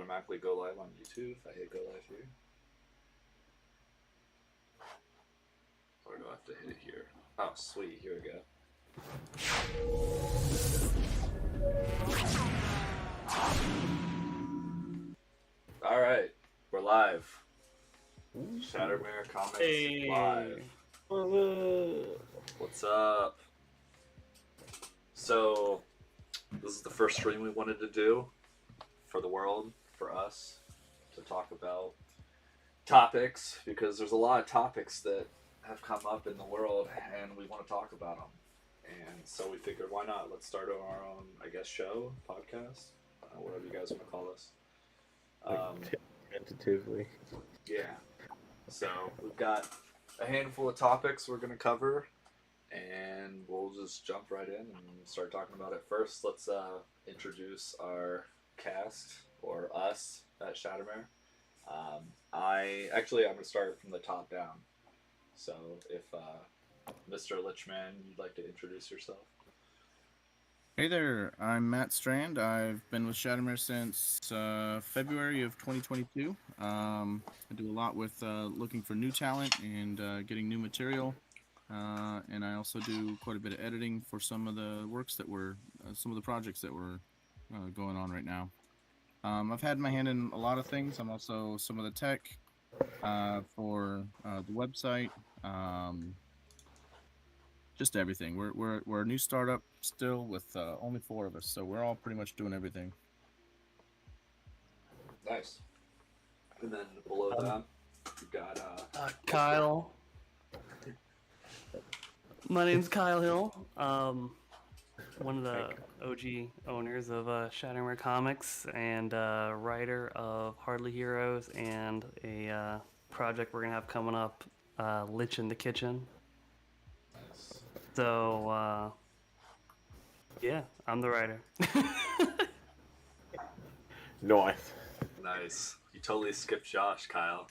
automatically go live on YouTube if I hit go live here? Or do I have to hit it here? Oh, sweet. Here we go. All right. We're live. Shattermare Comics live. What's up? So, this is the first stream we wanted to do for the world, for us, to talk about topics, because there's a lot of topics that have come up in the world and we want to talk about them. And so we figured, why not? Let's start our own, I guess, show, podcast, whatever you guys want to call this. Tentatively. Yeah. So we've got a handful of topics we're going to cover, and we'll just jump right in and start talking about it. First, let's introduce our cast, or us, at Shattermare. I'm going to start from the top down. So if Mr. Lichman, you'd like to introduce yourself. Hey there, I'm Matt Strand. I've been with Shattermare since February of 2022. I do a lot with looking for new talent and getting new material. And I also do quite a bit of editing for some of the works that some of the projects that were going on right now. I've had my hand in a lot of things. I'm also some of the tech for the website. Just everything. We're a new startup still with only 4 of us, so we're all pretty much doing everything. Nice. And then below that, we've got Kyle. My name's Kyle Hill. One of the OG owners of Shattermare Comics and writer of Hardly Heroes and a project we're gonna have coming up, Lich in the Kitchen. So, yeah, I'm the writer. Nice. Nice. You totally skipped Josh, Kyle.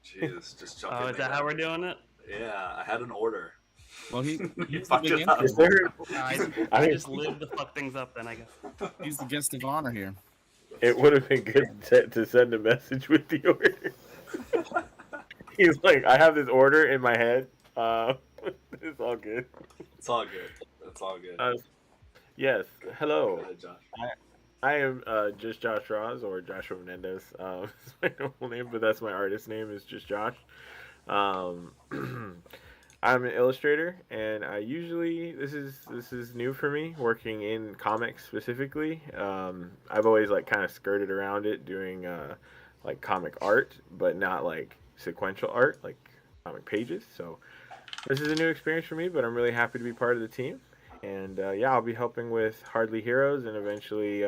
Jeez, just jumping. Oh, is that how we're doing it? Yeah, I had an order. Well, you fucked it up. I just live to fuck things up then, I guess. He's the guest of honor here. It would have been good to send a message with the order. He's like, I have this order in my head. It's all good. It's all good. It's all good. Yes. Hello. Go ahead, Josh. I am just Josh Ross, or Joshua Menendez. It's my normal name, but that's my artist name, is just Josh. I'm an illustrator, and I usually this is new for me, working in comics specifically. I've always kind of skirted around it, doing comic art, but not sequential art, like comic pages. So this is a new experience for me, but I'm really happy to be part of the team. And I'll be helping with Hardly Heroes, and eventually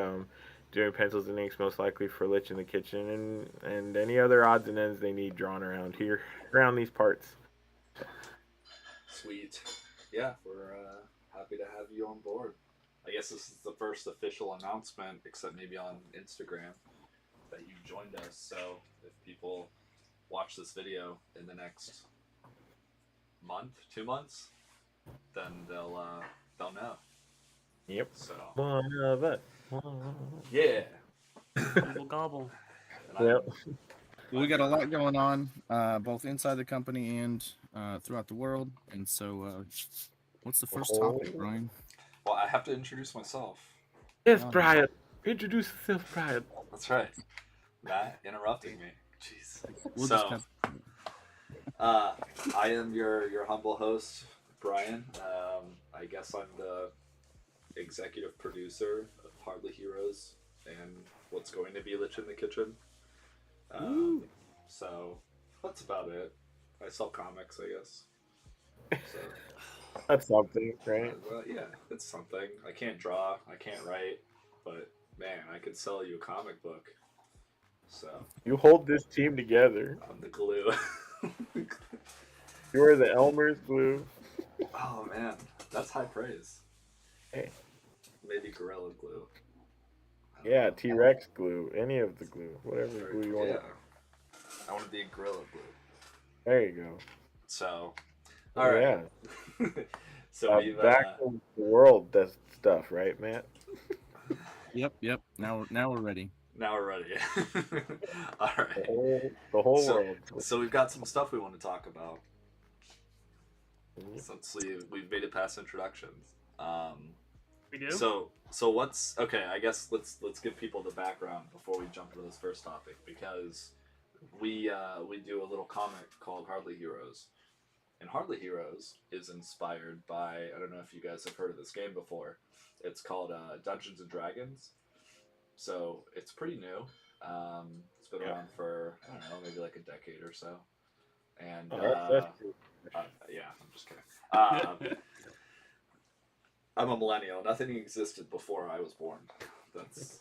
doing pencils and inks, most likely for Lich in the Kitchen, and any other odds and ends they need drawn around these parts. Sweet. Yeah, we're happy to have you on board. I guess this is the first official announcement, except maybe on Instagram, that you joined us. So if people watch this video in the next month, 2 months, then they'll know. Yep. So yeah. Gobble gobble. Yep. We got a lot going on, both inside the company and throughout the world. And so, what's the first topic, Brian? Well, I have to introduce myself. Yes, Brian. Introduce yourself, Brian. That's right. Matt interrupting me. Jeez. We'll So, I am your humble host, Brian. I guess I'm the executive producer of Hardly Heroes and what's going to be Lich in the Kitchen. So that's about it. I sell comics, I guess. So, that's something, right? Well, yeah, it's something. I can't draw, I can't write, but man, I could sell you a comic book. So you hold this team together. I'm the glue. You are the Elmer's glue. Oh man, that's high praise. Hey. Maybe Gorilla Glue. Yeah, T-Rex glue. Any of the glue. Whatever glue you want. Yeah. I want to be Gorilla Glue. There you go. So, alright. Yeah. So we've back to the world stuff, right, Matt? Yep. Now we're ready. Now we're ready. All The right. whole So, world. so we've got some stuff we want to talk about Mhm. since we've made it past introductions. We do. So what's okay? I guess let's give people the background before we jump into this first topic because we do a little comic called Hardly Heroes, and Hardly Heroes is inspired by I don't know if you guys have heard of this game before. It's called Dungeons and Dragons. So it's pretty new. It's been Yeah. around for I don't know maybe like a decade or so, and That's true. yeah, I'm just kidding. I'm a millennial. Nothing existed before I was born. That's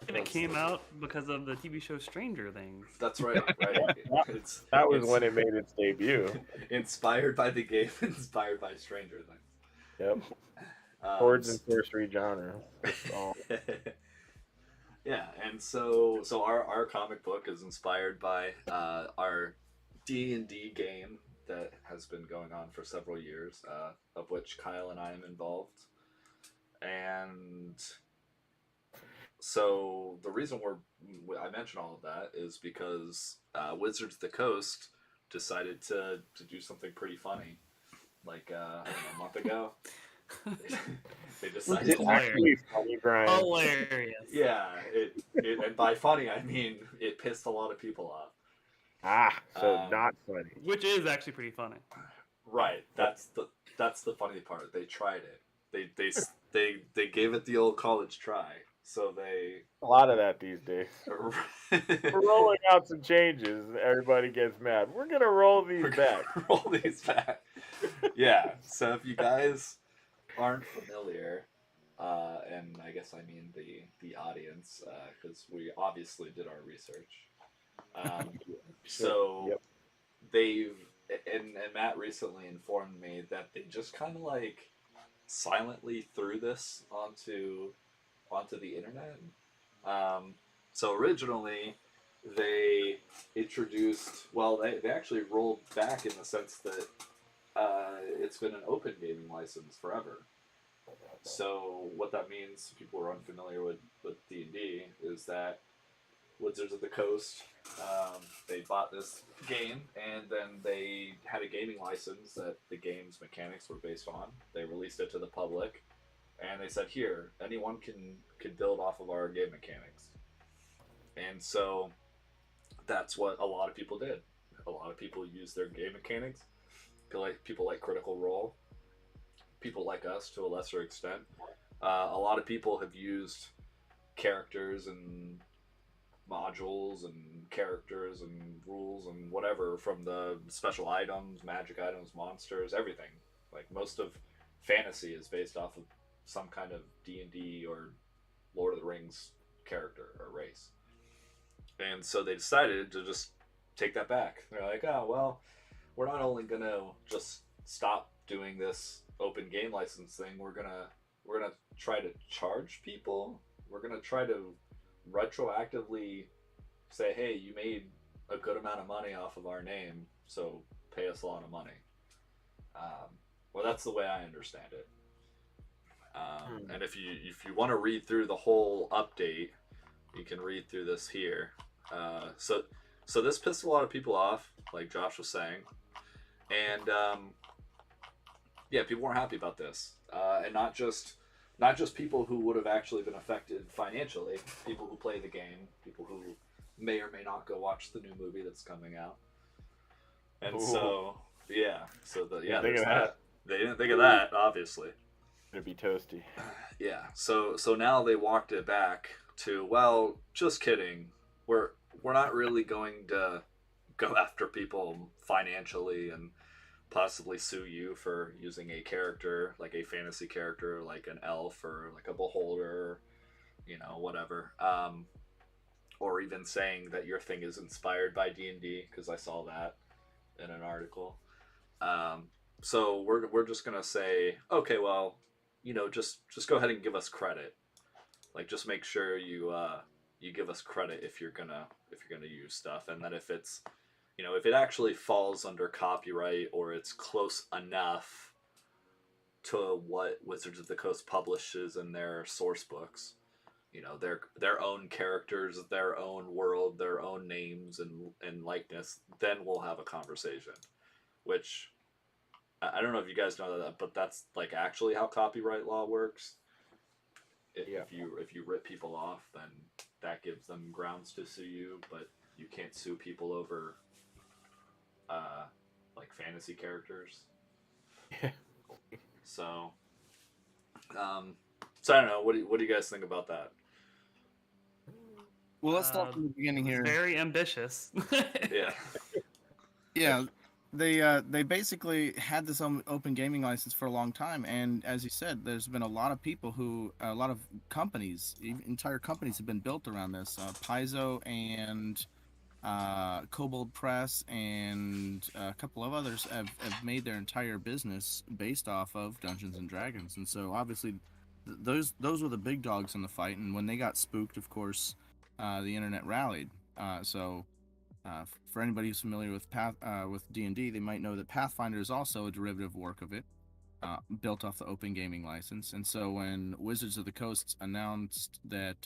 And it came out because of the TV show Stranger Things. that's right. Right. That was it's when it made its debut. inspired by the game, inspired by Stranger Things. Yep. Chords and sorcery genre. Just all. Yeah, and so our comic book is inspired by our D&D game that has been going on for several years, of which Kyle and I am involved. And so the reason I mention all of that is because Wizards of the Coast decided to do something pretty funny, like I don't know, a month ago. They decided. It's actually funny, Brian. Hilarious. Yeah, and by funny I mean it pissed a lot of people off. So not funny. Which is actually pretty funny. Right. That's the funny part. They tried it. They gave it the old college try. So they A lot of that these days. We're rolling out some changes. Everybody gets mad. We're gonna roll these back. Roll these back. Yeah. So if you guys aren't familiar, and I guess I mean the audience, because we obviously did our research. So Yep. they've and Matt recently informed me that they just kind of like silently threw this onto the internet. So originally they introduced they actually rolled back in the sense that it's been an open gaming license forever. So what that means, people who are unfamiliar with D&D, is that Wizards of the Coast, they bought this game and then they had a gaming license that the game's mechanics were based on. They released it to the public and they said, here, anyone can build off of our game mechanics. And so that's what a lot of people did. A lot of people used their game mechanics. People like Critical Role, people like us to a lesser extent. A lot of people have used characters and modules and characters and rules and whatever from the special items, magic items, monsters, everything. Like most of fantasy is based off of some kind of D&D or Lord of the Rings character or race. And so they decided to just take that back. They're like, oh, well, we're not only going to just stop doing this open game license thing, we're going to try to charge people. We're going to try to retroactively say, hey, you made a good amount of money off of our name, so pay us a lot of money. Well, that's the way I understand it. And if you want to read through the whole update, you can read through this here. So this pissed a lot of people off, like Josh was saying, and yeah, people weren't happy about this, and not just people who would have actually been affected financially, people who play the game, people who may or may not go watch the new movie that's coming out, and Ooh. So yeah, There's that. They didn't think of that, obviously. It'd be toasty. Yeah, so now they walked it back to, well, just kidding. We're not really going to go after people financially and possibly sue you for using a character, like a fantasy character, like an elf or like a beholder, whatever. Or even saying that your thing is inspired by D&D, because I saw that in an article. So we're just gonna say, okay, well, just go ahead and give us credit. Like, just make sure you give us credit if you're gonna use stuff, and then if it's, if it actually falls under copyright or it's close enough to what Wizards of the Coast publishes in their source books, their own characters, their own world, their own names and likeness, then we'll have a conversation. Which I don't know if you guys know that, but that's like actually how copyright law works. Yeah. If you rip people off, then that gives them grounds to sue you, but you can't sue people over like fantasy characters. Yeah. So, so I don't know. What do you guys think about that? Well, let's start from the beginning here. Very ambitious. Yeah. Yeah, they basically had this open gaming license for a long time, and as you said, there's been a lot of people a lot of companies, entire companies have been built around this. Paizo and Kobold Press and a couple of others have made their entire business based off of Dungeons and Dragons, and so obviously those were the big dogs in the fight. And when they got spooked, of course, the internet rallied. For anybody who's familiar with with D&D, they might know that Pathfinder is also a derivative work of it, built off the open gaming license. And so when Wizards of the Coast announced that,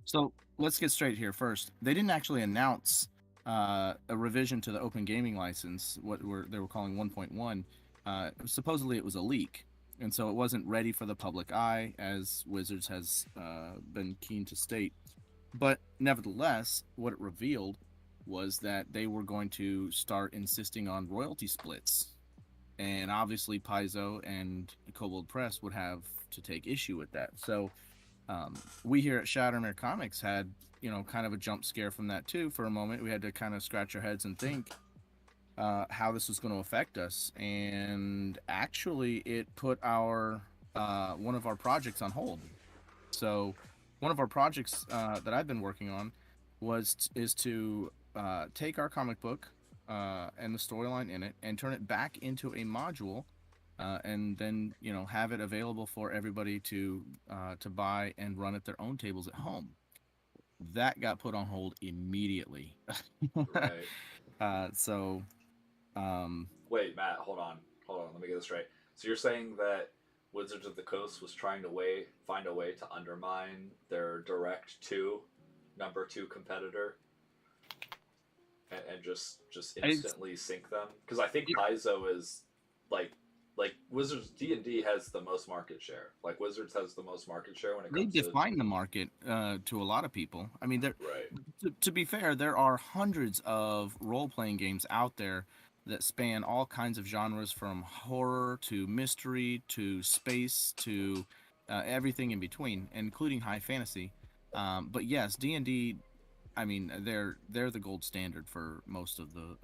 so let's get straight here first. They didn't actually announce a revision to the open gaming license, they were calling 1.1. Supposedly it was a leak, and so it wasn't ready for the public eye, as Wizards has been keen to state. But nevertheless, what it revealed was that they were going to start insisting on royalty splits. And obviously Paizo and Kobold Press would have to take issue with that. So we here at Shattermare Comics had, kind of a jump scare from that too for a moment. We had to kind of scratch our heads and think how this was going to affect us. And actually it put one of our projects on hold. So one of our projects that I've been working on is to take our comic book and the storyline in it and turn it back into a module, and then have it available for everybody to buy and run at their own tables at home. That got put on hold immediately. Right. So Wait, Matt, hold on. Let me get this right. So you're saying that Wizards of the Coast was trying to find a way to undermine their direct to number 2 competitor, and just instantly sink them? Because I think Paizo is like Wizards. D&D has the most market share. Like Wizards has the most market share when it comes to. They define the market to a lot of people. I mean, Right. to be fair, there are hundreds of role-playing games out there that span all kinds of genres, from horror to mystery to space to everything in between, including high fantasy. But yes, D&D, I mean, they're the gold standard for most of the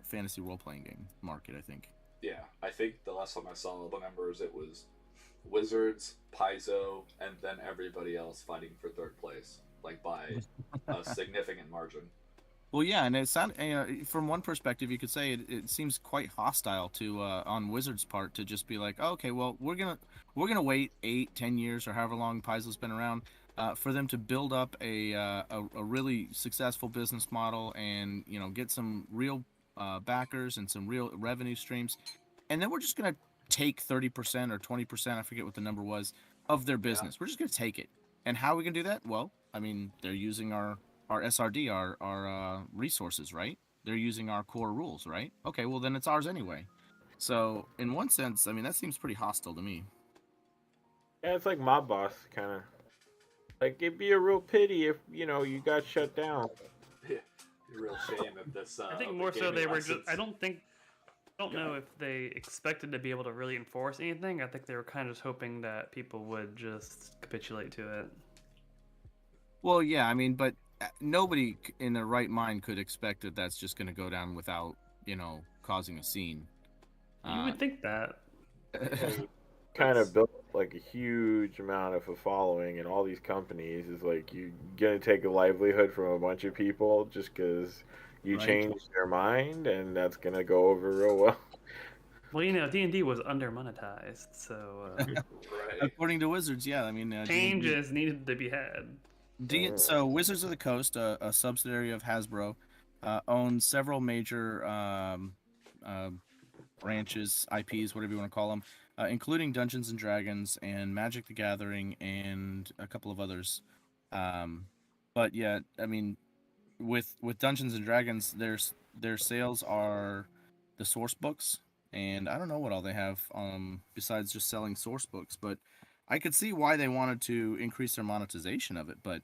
fantasy role-playing game market, I think. Yeah, I think the last time I saw the numbers, it was Wizards, Paizo, and then everybody else fighting for third place, like by a significant margin. Well, yeah, and it sounded, from one perspective, you could say it seems quite hostile to on Wizards' part to just be like, oh, okay, well, we're gonna wait 8-10 years or however long Paizo's been around for them to build up a really successful business model and get some real backers and some real revenue streams, and then we're just gonna take 30% or 20%, I forget what the number was, of their business. Yeah. We're just gonna take it. And how are we gonna do that? Well, I mean, they're using our SRD, our resources, right? They're using our core rules, right? Okay, well then it's ours anyway. So in one sense, I mean, that seems pretty hostile to me. Yeah, it's like Mob Boss, kind of. Like, it'd be a real pity if, you got shut down. Yeah, a real shame if this. I think more so they were just. I don't know if they expected to be able to really enforce anything. I think they were kind of just hoping that people would just capitulate to it. Well, yeah, I mean, but nobody in their right mind could expect that that's just going to go down without, causing a scene. You would think that. Kind of built like a huge amount of a following in all these companies. Is like you're gonna take a livelihood from a bunch of people just because you changed their mind, and that's gonna go over real well. Well, D&D was under monetized, so right. According to Wizards, yeah, I mean, changes needed to be had. So Wizards of the Coast, a subsidiary of Hasbro, owns several major branches, IPs, whatever you want to call them. including Dungeons and Dragons and Magic the Gathering and a couple of others. But yeah, I mean, with Dungeons and Dragons, their sales are the source books, and I don't know what all they have besides just selling source books, but I could see why they wanted to increase their monetization of it, but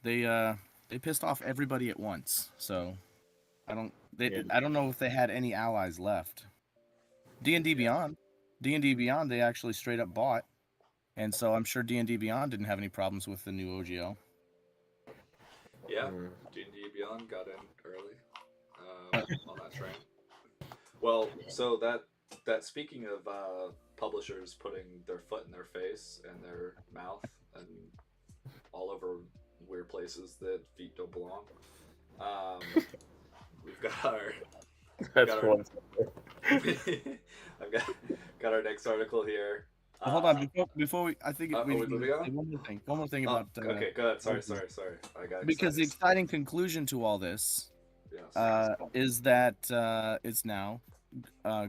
they pissed off everybody at once. So Yeah. I don't know if they had any allies left. D&D Beyond, D&D Beyond they actually straight up bought, and so I'm sure D&D Beyond didn't have any problems with the new OGL. Yeah, D&D Beyond got in early on that train. Well, so that speaking of publishers putting their foot in their face and their mouth and all over weird places that feet don't belong, we've got our That's got one. I've got our next article here. Well, hold on, before we, I think are we can moving on? say one more thing about. Okay, go ahead. Sorry. I got because the excited. exciting conclusion to all this Yes. is that it's now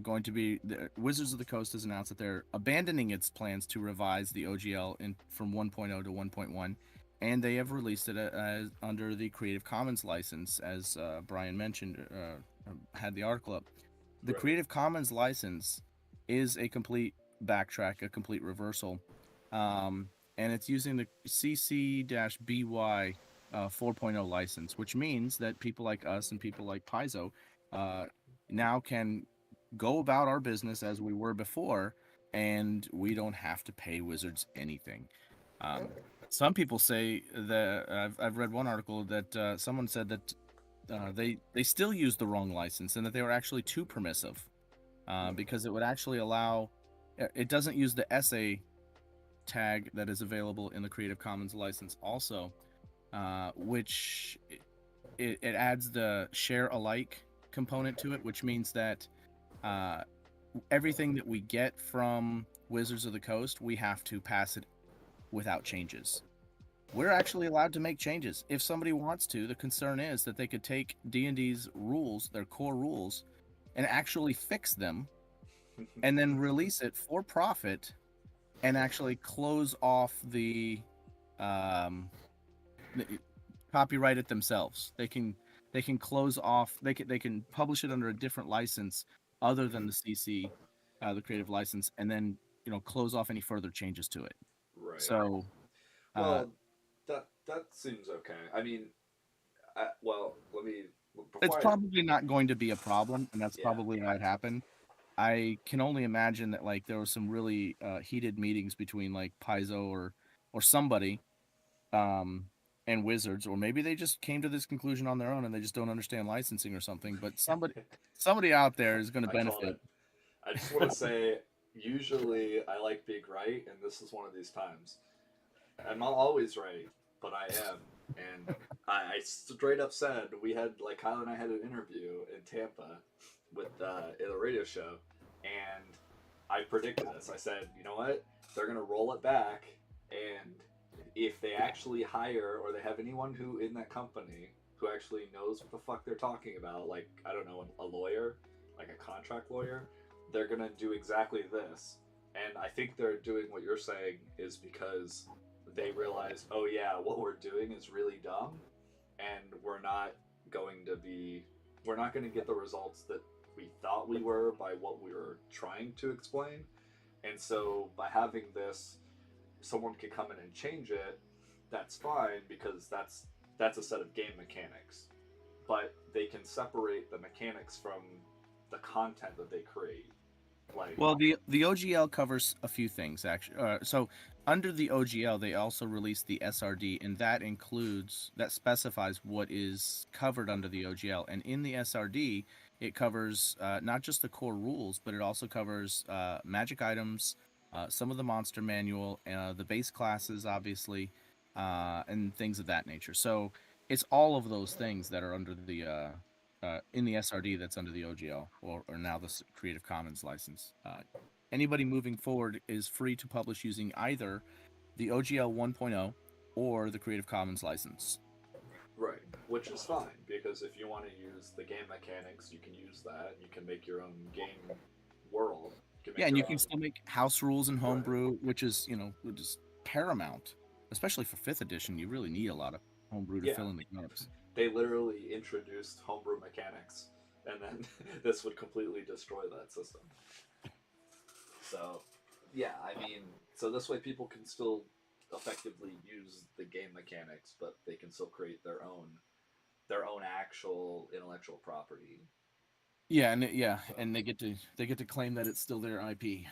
going to be Wizards of the Coast has announced that they're abandoning its plans to revise the OGL from 1.0 to 1.1, and they have released it under the Creative Commons license, as Brian mentioned, had the article up. The Right. Creative Commons license is a complete backtrack, a complete reversal, and it's using the CC-BY 4.0 license, which means that people like us and people like Paizo now can go about our business as we were before, and we don't have to pay Wizards anything. Some people say that I've read one article that someone said that they still use the wrong license and that they were actually too permissive because it would actually allow. It doesn't use the essay tag that is available in the Creative Commons license also, which it adds the share alike component to it, which means that everything that we get from Wizards of the Coast, we have to pass it without changes. We're actually allowed to make changes if somebody wants to. The concern is that they could take D&D's rules, their core rules, and actually fix them and then release it for profit and actually close off the copyright it themselves. They can close off. They can publish it under a different license other than the CC, the creative license, and then close off any further changes to it. Right. So, well, that seems okay. I mean, let me. It's probably not going to be a problem, and that's probably why it happened. I can only imagine that there were some really heated meetings between Paizo or somebody, and Wizards, or maybe they just came to this conclusion on their own and they just don't understand licensing or something. But somebody out there is going to benefit. I just want to say, usually I like being right, and this is one of these times. I'm not always right, but I am. And I straight up said Kyle and I had an interview in Tampa with in a radio show, and I predicted this. I said, you know what? They're gonna roll it back, and if they actually hire or they have anyone who in that company who actually knows what the fuck they're talking about, I don't know, a lawyer, like a contract lawyer, they're gonna do exactly this. And I think they're doing what you're saying is because they realize, oh yeah, what we're doing is really dumb, and we're not going to get the results that we thought we were by what we were trying to explain. And so by having this, someone could come in and change it, that's fine, because that's a set of game mechanics. But they can separate the mechanics from the content that they create. Well, the OGL covers a few things actually. So under the OGL, they also released the SRD, and that specifies what is covered under the OGL. And in the SRD, it covers not just the core rules, but it also covers magic items, some of the monster manual, the base classes, obviously, and things of that nature. So it's all of those things that are under the in the SRD that's under the OGL, or now the Creative Commons license. Anybody moving forward is free to publish using either the OGL 1.0 or the Creative Commons license. Right, which is fine, because if you want to use the game mechanics, you can use that. You can make your own game world, can make Yeah, and your you can own. still make house rules and homebrew, which is paramount, especially for 5th edition. You really need a lot of homebrew to Yeah, fill in the gaps. they literally introduced homebrew mechanics, and then this would completely destroy that system. So, yeah, I mean, so this way people can still effectively use the game mechanics, but they can still create their own actual intellectual property. Yeah, So, and they get to claim that it's still their IP.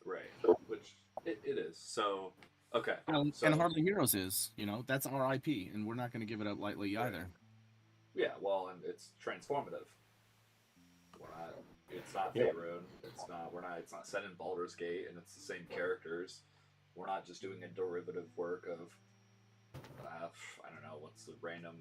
right, which it is. So, okay, And so Hardly Heroes is, that's our IP, and we're not going to give it up lightly right, either. yeah, well, and it's transformative. We're not. It's not Yeah. Faerun. It's not. We're not. It's not set in Baldur's Gate, and it's the same characters. We're not just doing a derivative work of. I don't know what's the random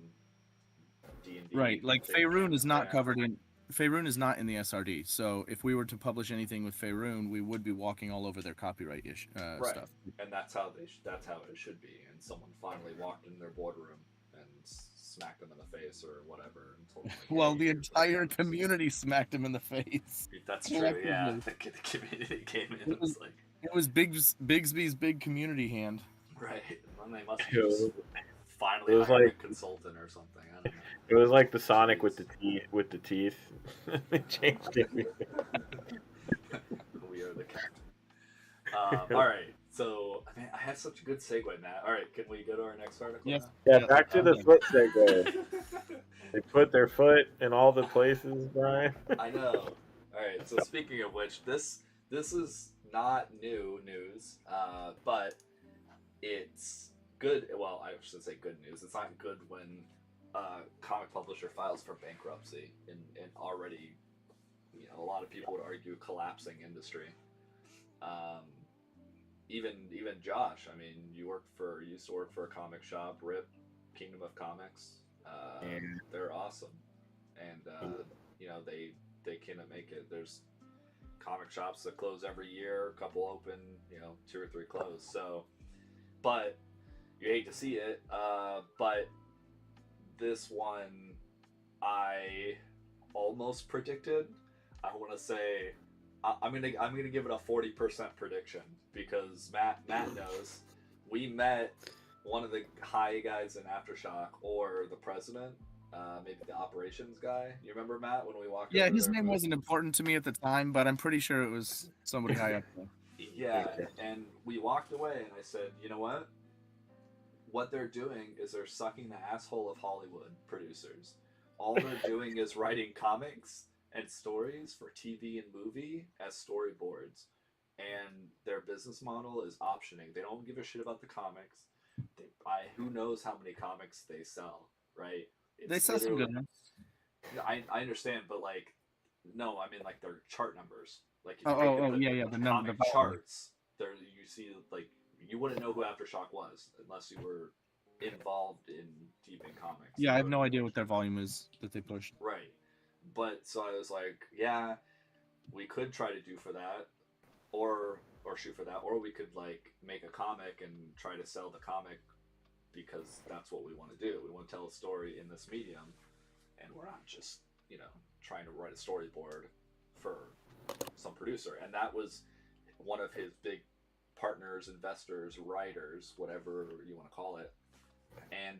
D&D Right, like thing. Faerun is not Yeah. covered in. Faerun is not in the SRD, so if we were to publish anything with Faerun, we would be walking all over their copyright Right, stuff. and that's how that's how it should be. And someone finally walked in their boardroom and smacked them in the face or whatever and told them like, Well, "Hey, the here's entire what comes." community smacked him in the face. That's true. Yeah, Collectively. the community came in It and was was, like, it was Bigsby's big community hand. right. And then they must have It just was, finally it was hired like a consultant or something. I don't know. it was like the Sonic Jeez. with the teeth. They changed everything. We are the captain. All right. So, I mean, I had such a good segue, Matt. All right, can we go to our next article Yes. now? Yeah, Yeah, back to the yeah. foot segue. They put their foot in all the places, Brian. I know. All right. So speaking of which, this is not new news, but it's good. Well, I should say good news. It's not good when a comic publisher files for bankruptcy in already, a lot of people would argue collapsing industry. Um, even Josh. I mean, used to work for a comic shop, RIP, Kingdom of Comics. Yeah. They're awesome, and they cannot make it. There's comic shops that close every year, a couple open, 2 or 3 close. So, but you hate to see it. But this one, I almost predicted. I want to say I'm gonna give it a 40% prediction because Matt knows we met one of the high guys in Aftershock or the president, maybe the operations guy. You remember Matt when we walked? Yeah, over his their name booth? wasn't important to me at the time, but I'm pretty sure it was somebody high up there. Yeah, and we walked away, and I said, you know what? What they're doing is they're sucking the asshole of Hollywood producers. All they're doing is writing comics and stories for TV and movie as storyboards. And their business model is optioning. They don't give a shit about the comics. They buy who knows how many comics they sell, right? They It's sell some good ones. I understand, but like, no, I mean like their chart numbers. Like if Oh, you take oh, the yeah, the comic volume. charts, there you see like you wouldn't know who Aftershock was unless you were involved in deep in comics. Yeah, I You have know no idea what their volume is that they pushed. Right, but so I was like, yeah, we could try to do for that, or shoot for that, or we could like make a comic and try to sell the comic because that's what we want to do. We want to tell a story in this medium, and we're not just trying to write a storyboard for some producer. And that was one of his big partners, investors, writers, whatever you want to call it. And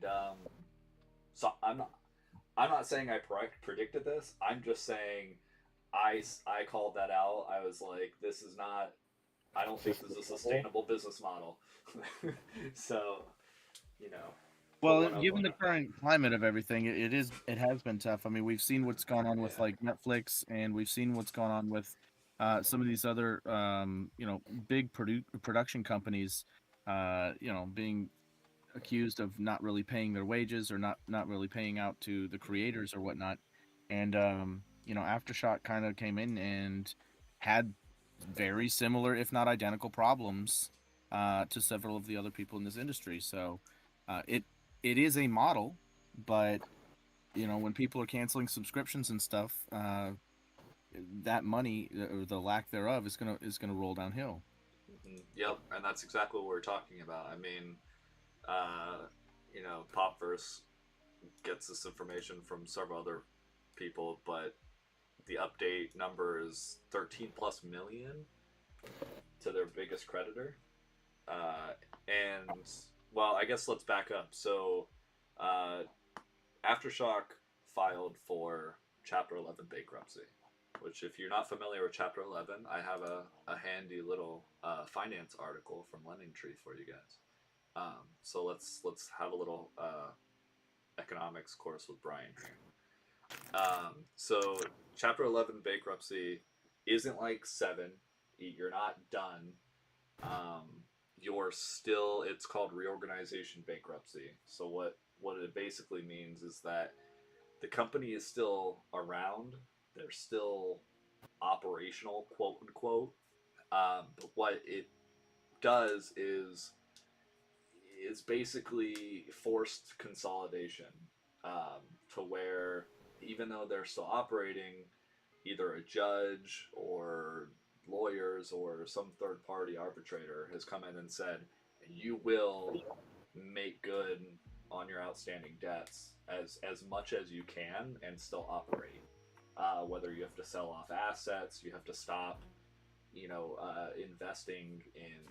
so I'm not saying I predicted this. I'm just saying I called that out. I was like, this is not. I don't think this is a sustainable business model. So, put Well, one up given on the it. current climate of everything, it has been tough. I mean, we've seen what's gone on with Yeah. like Netflix, and we've seen what's gone on with some of these other big production companies, being accused of not really paying their wages or not really paying out to the creators or whatnot. And Aftershock kind of came in and had very similar, if not identical, problems to several of the other people in this industry. So it is a model, but when people are canceling subscriptions and stuff, that money or the lack thereof is gonna roll downhill. Yep, and that's exactly what we're talking about. I mean, Popverse gets this information from several other people, but the update number is 13 plus million to their biggest creditor. And well, I guess let's back up. So, Aftershock filed for Chapter 11 bankruptcy, which, if you're not familiar with Chapter 11, I have a handy little finance article from Lending Tree for you guys. So let's have a little economics course with Brian here. So Chapter 11 bankruptcy isn't like 7. You're not done. You're still, it's called reorganization bankruptcy. So what it basically means is that the company is still around. They're still operational, quote unquote. But what it does is basically forced consolidation, to where even though they're still operating, either a judge or lawyers or some third party arbitrator has come in and said, you will make good on your outstanding debts as much as you can and still operate. Whether you have to sell off assets, you have to stop, investing in,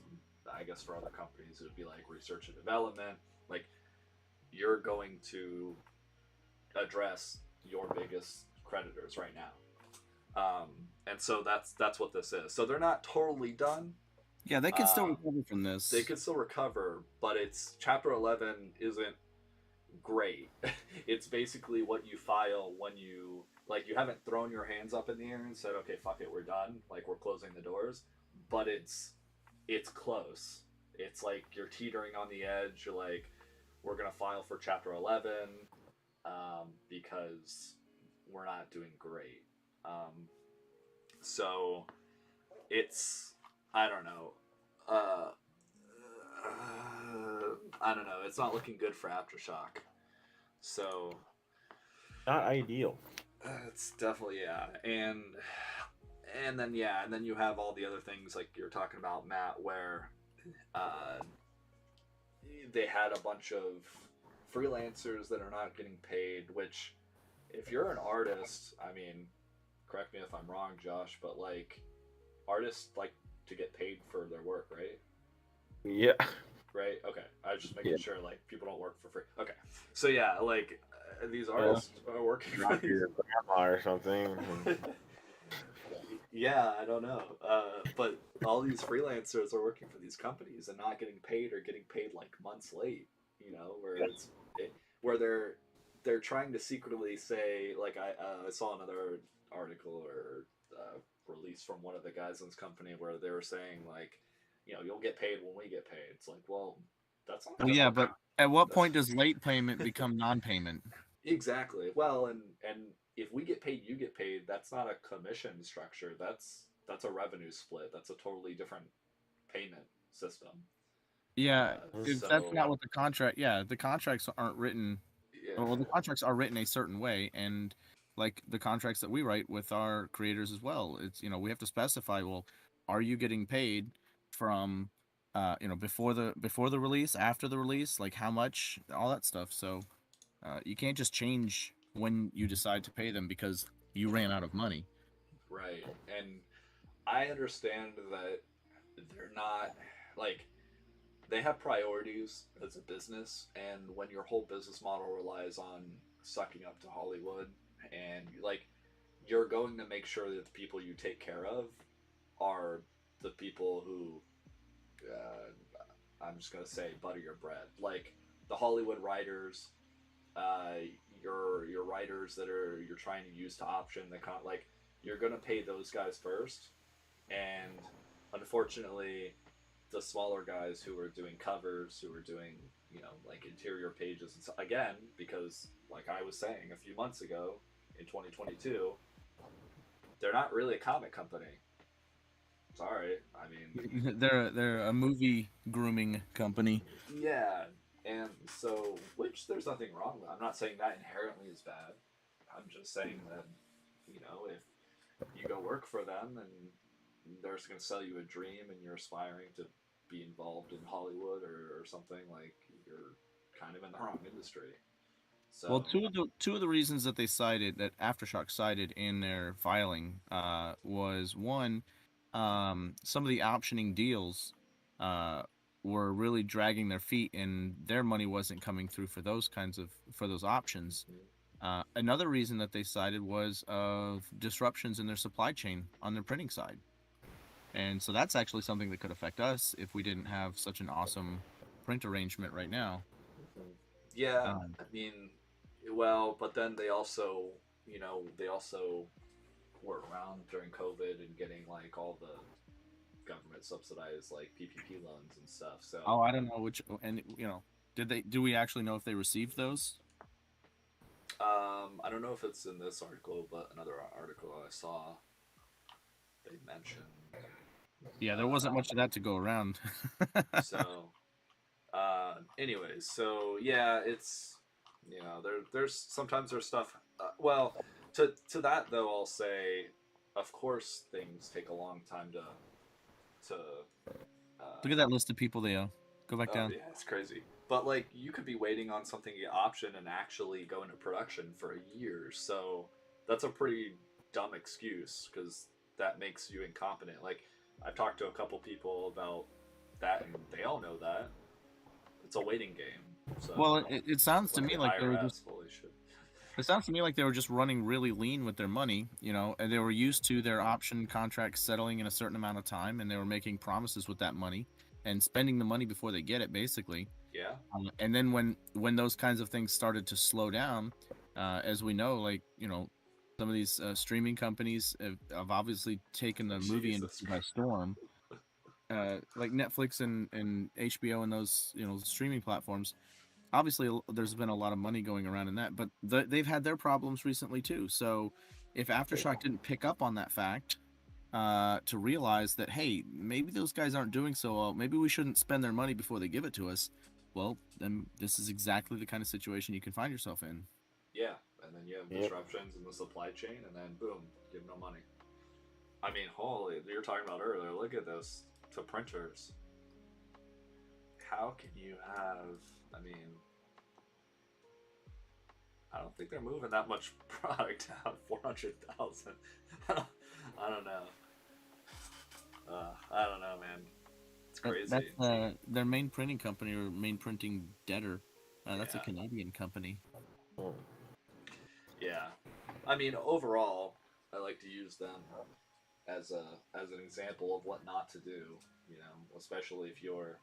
I guess for other companies, it would be like research and development. Like, you're going to address your biggest creditors right now. And so that's what this is. So they're not totally done. Yeah, they can still recover from this. They could still recover, but it's Chapter 11 isn't great. It's basically what you file when you haven't thrown your hands up in the air and said, okay, fuck it, we're done. Like, we're closing the doors, but it's close. It's like you're teetering on the edge. You're like, we're gonna file for Chapter 11 because we're not doing great. So it's, I don't know. I don't know. It's not looking good for Aftershock. So Not ideal. it's definitely, yeah. And then you have all the other things like you're talking about, Matt, where they had a bunch of freelancers that are not getting paid. Which, if you're an artist, I mean, correct me if I'm wrong, Josh, but like, artists like to get paid for their work, right? Yeah. Right? Okay. I was just making sure like people don't work for free. Okay. So yeah, like these artists are working for these... your grandma or something. Yeah, I don't know. But all these freelancers are working for these companies and not getting paid, or getting paid like months late. Where they're trying to secretly say, like, I saw another article or release from one of the guys in this company where they were saying, like, you'll get paid when we get paid. It's like, well, that's not. Well, yeah, but at what point does late payment become non-payment? Exactly. Well, and if we get paid, you get paid. That's not a commission structure. That's a revenue split. That's a totally different payment system. Yeah, that's not what the contract. Yeah, the contracts aren't written. Yeah. Well, the contracts are written a certain way, and like the contracts that we write with our creators as well, it's we have to specify. Well, are you getting paid from, before the release, after the release, like how much, all that stuff. So you can't just change when you decide to pay them because you ran out of money. Right. And I understand that they're not, like, they have priorities as a business, and when your whole business model relies on sucking up to Hollywood, and like, you're going to make sure that the people you take care of are the people who, I'm just gonna say, butter your bread. Like, the Hollywood writers, your writers that you're trying to use to option the like, you're gonna pay those guys first, and unfortunately, the smaller guys who are doing covers, who are doing, like, interior pages, and so, again, because like I was saying a few months ago, in 2022, they're not really a comic company. Sorry, I mean, they're a movie grooming company. yeah, and so, which there's nothing wrong with. I'm not saying that inherently is bad. I'm just saying that, if you go work for them and they're just going to sell you a dream and you're aspiring to be involved in Hollywood or something, like, you're kind of in the wrong industry. So, Well, two of the reasons that they cited, that Aftershock cited in their filing, was one, some of the optioning deals were really dragging their feet, and their money wasn't coming through for those options. Another reason that they cited was of disruptions in their supply chain on their printing side. And so that's actually something that could affect us if we didn't have such an awesome print arrangement right now. Yeah, I mean, well, but then they also, they also were around during COVID and getting like all the government subsidized like PPP loans and stuff. So I don't know which, and do we actually know if they received those? I don't know if it's in this article, but another article I saw, they mentioned. Yeah, there wasn't much of that to go around. So, anyways, so yeah, it's there's sometimes there's stuff. Well, to that though, I'll say, of course, things take a long time to. Look at that list of people they owe. Go back down. Yeah, it's crazy. But like, you could be waiting on something to get option and actually go into production for a year. So that's a pretty dumb excuse because that makes you incompetent. Like, I've talked to a couple people about that, and they all know that it's a waiting game. So Well, it sounds to me like they were just. Holy shit. It sounds to me like they were just running really lean with their money, and they were used to their option contracts settling in a certain amount of time, and they were making promises with that money and spending the money before they get it, basically. Yeah. And then when those kinds of things started to slow down, as we know, like some of these streaming companies have obviously taken the movie industry by storm. Like Netflix and HBO and those streaming platforms. Obviously, there's been a lot of money going around in that, but they've had their problems recently too. So if Aftershock didn't pick up on that fact to realize that, hey, maybe those guys aren't doing so well, maybe we shouldn't spend their money before they give it to us, well, then this is exactly the kind of situation you can find yourself in. Yeah, and then you have disruptions in the supply chain, and then boom, you have no money. I mean, holy, you were talking about earlier, look at this, to printers. How can you have, I mean, I don't think they're moving that much product out, 400,000. I don't know. I don't know, man. It's crazy. That's their main printing company, or main printing debtor. That's a Canadian company. Yeah. I mean, overall, I like to use them as an example of what not to do, especially if you're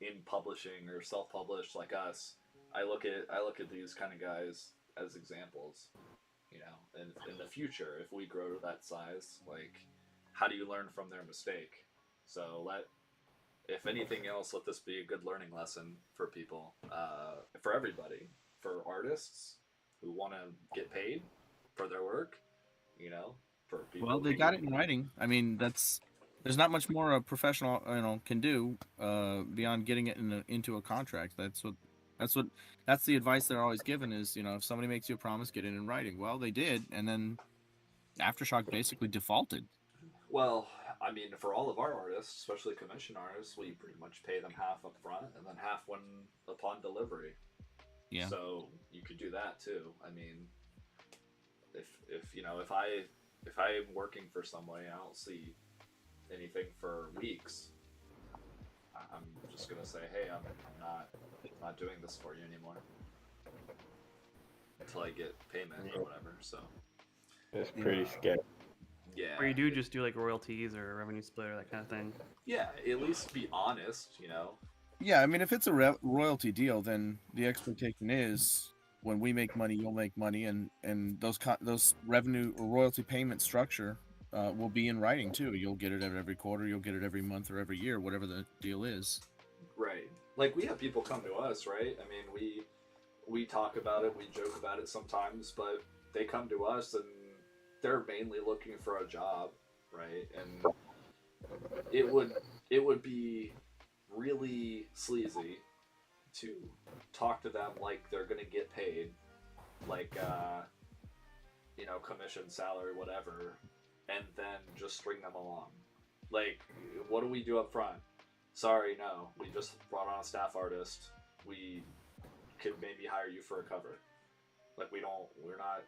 in publishing or self-published like us. I look at these kind of guys as examples, and in the future, if we grow to that size, like, how do you learn from their mistake? So if anything else, let this be a good learning lesson for people, for everybody, for artists who want to get paid for their work, for people. Well, they got it in writing. I mean, there's not much more a professional can do beyond getting it into a contract. That's the advice they're always given is, if somebody makes you a promise, get it in writing. Well, they did, and then Aftershock basically defaulted. Well, I mean, for all of our artists, especially commission artists, we pretty much pay them half up front and then half upon delivery. Yeah. So you could do that too. I mean, if I'm working for somebody, I don't see anything for weeks, I'm just gonna say, hey, I'm not doing this for you anymore until I get payment or whatever. So it's pretty scary. Yeah. Or you do just do like royalties or revenue split or that kind of thing. Yeah, at least be honest, Yeah, I mean, if it's a royalty deal, then the expectation is when we make money, you'll make money, and those revenue or royalty payment structure will be in writing too. You'll get it every quarter, you'll get it every month or every year, whatever the deal is. Right. Like, we have people come to us, right? I mean, we talk about it, we joke about it sometimes, but they come to us and they're mainly looking for a job, right? And it would be really sleazy to talk to them like they're gonna get paid, like commission, salary, whatever, and then just string them along. Like, what do we do up front? Sorry, no, we just brought on a staff artist. We could maybe hire you for a cover. Like, we're not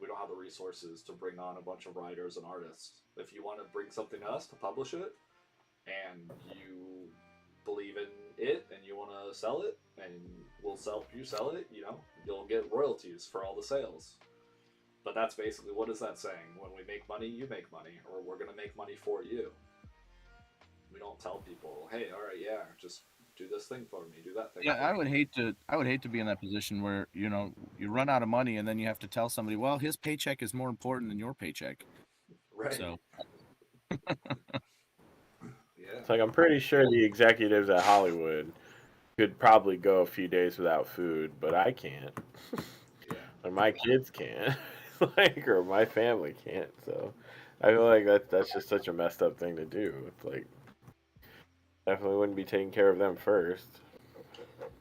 we don't have the resources to bring on a bunch of writers and artists. If you want to bring something to us to publish it, and you believe in it, and you want to sell it, and we'll sell you sell it, you know, you'll get royalties for all the sales. But that's basically, what is that saying? When we make money, you make money, or we're gonna make money for you. We don't tell people, hey, all right, yeah, just do this thing for me, do that thing. Yeah, for I me. would hate to. I would hate to be in that position where you know you run out of money and then you have to tell somebody, well, his paycheck is more important than your paycheck. Right. So Yeah. It's like I'm pretty sure the executives at Hollywood could probably go a few days without food, but I can't. Yeah. Or my kids can't. Like, or my family can't. So I feel like that's just such a messed up thing to do. It's like definitely wouldn't be taking care of them first.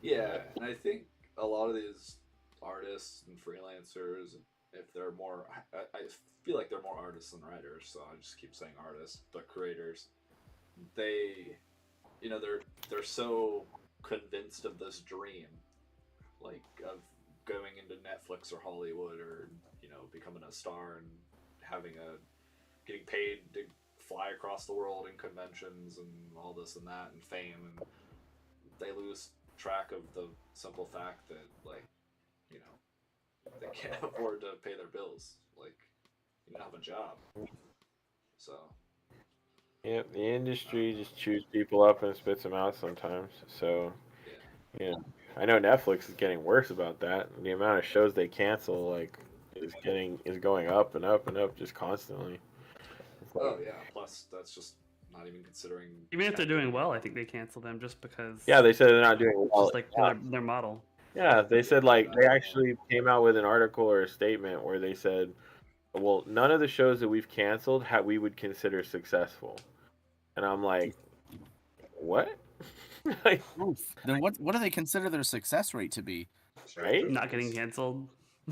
Yeah, and I think a lot of these artists and freelancers, if they're more, I feel like they're more artists than writers, so I just keep saying artists, but creators, they, you know, they're so convinced of this dream, like of going into Netflix or Hollywood, or you know, becoming a star and having a getting paid to fly across the world in conventions and all this and that and fame, and they lose track of the simple fact that, like, you know, they can't afford to pay their bills. Like, you don't have a job, so Yep, the industry just chews people up and spits them out sometimes. So, yeah. you know, I know Netflix is getting worse about that. The amount of shows they cancel, like, is going up and up and up just constantly. It's like, Oh yeah. Plus, that's just not even considering. Even if they're tech doing anymore. well, I think they cancel them just because. yeah, they said they're not doing It's well. just like their model. Yeah, they said like they actually came out with an article or a statement where they said, well, none of the shows that we've canceled we would consider successful. And I'm like, what? Like, oof. Then what do they consider their success rate to be? right? Not getting canceled.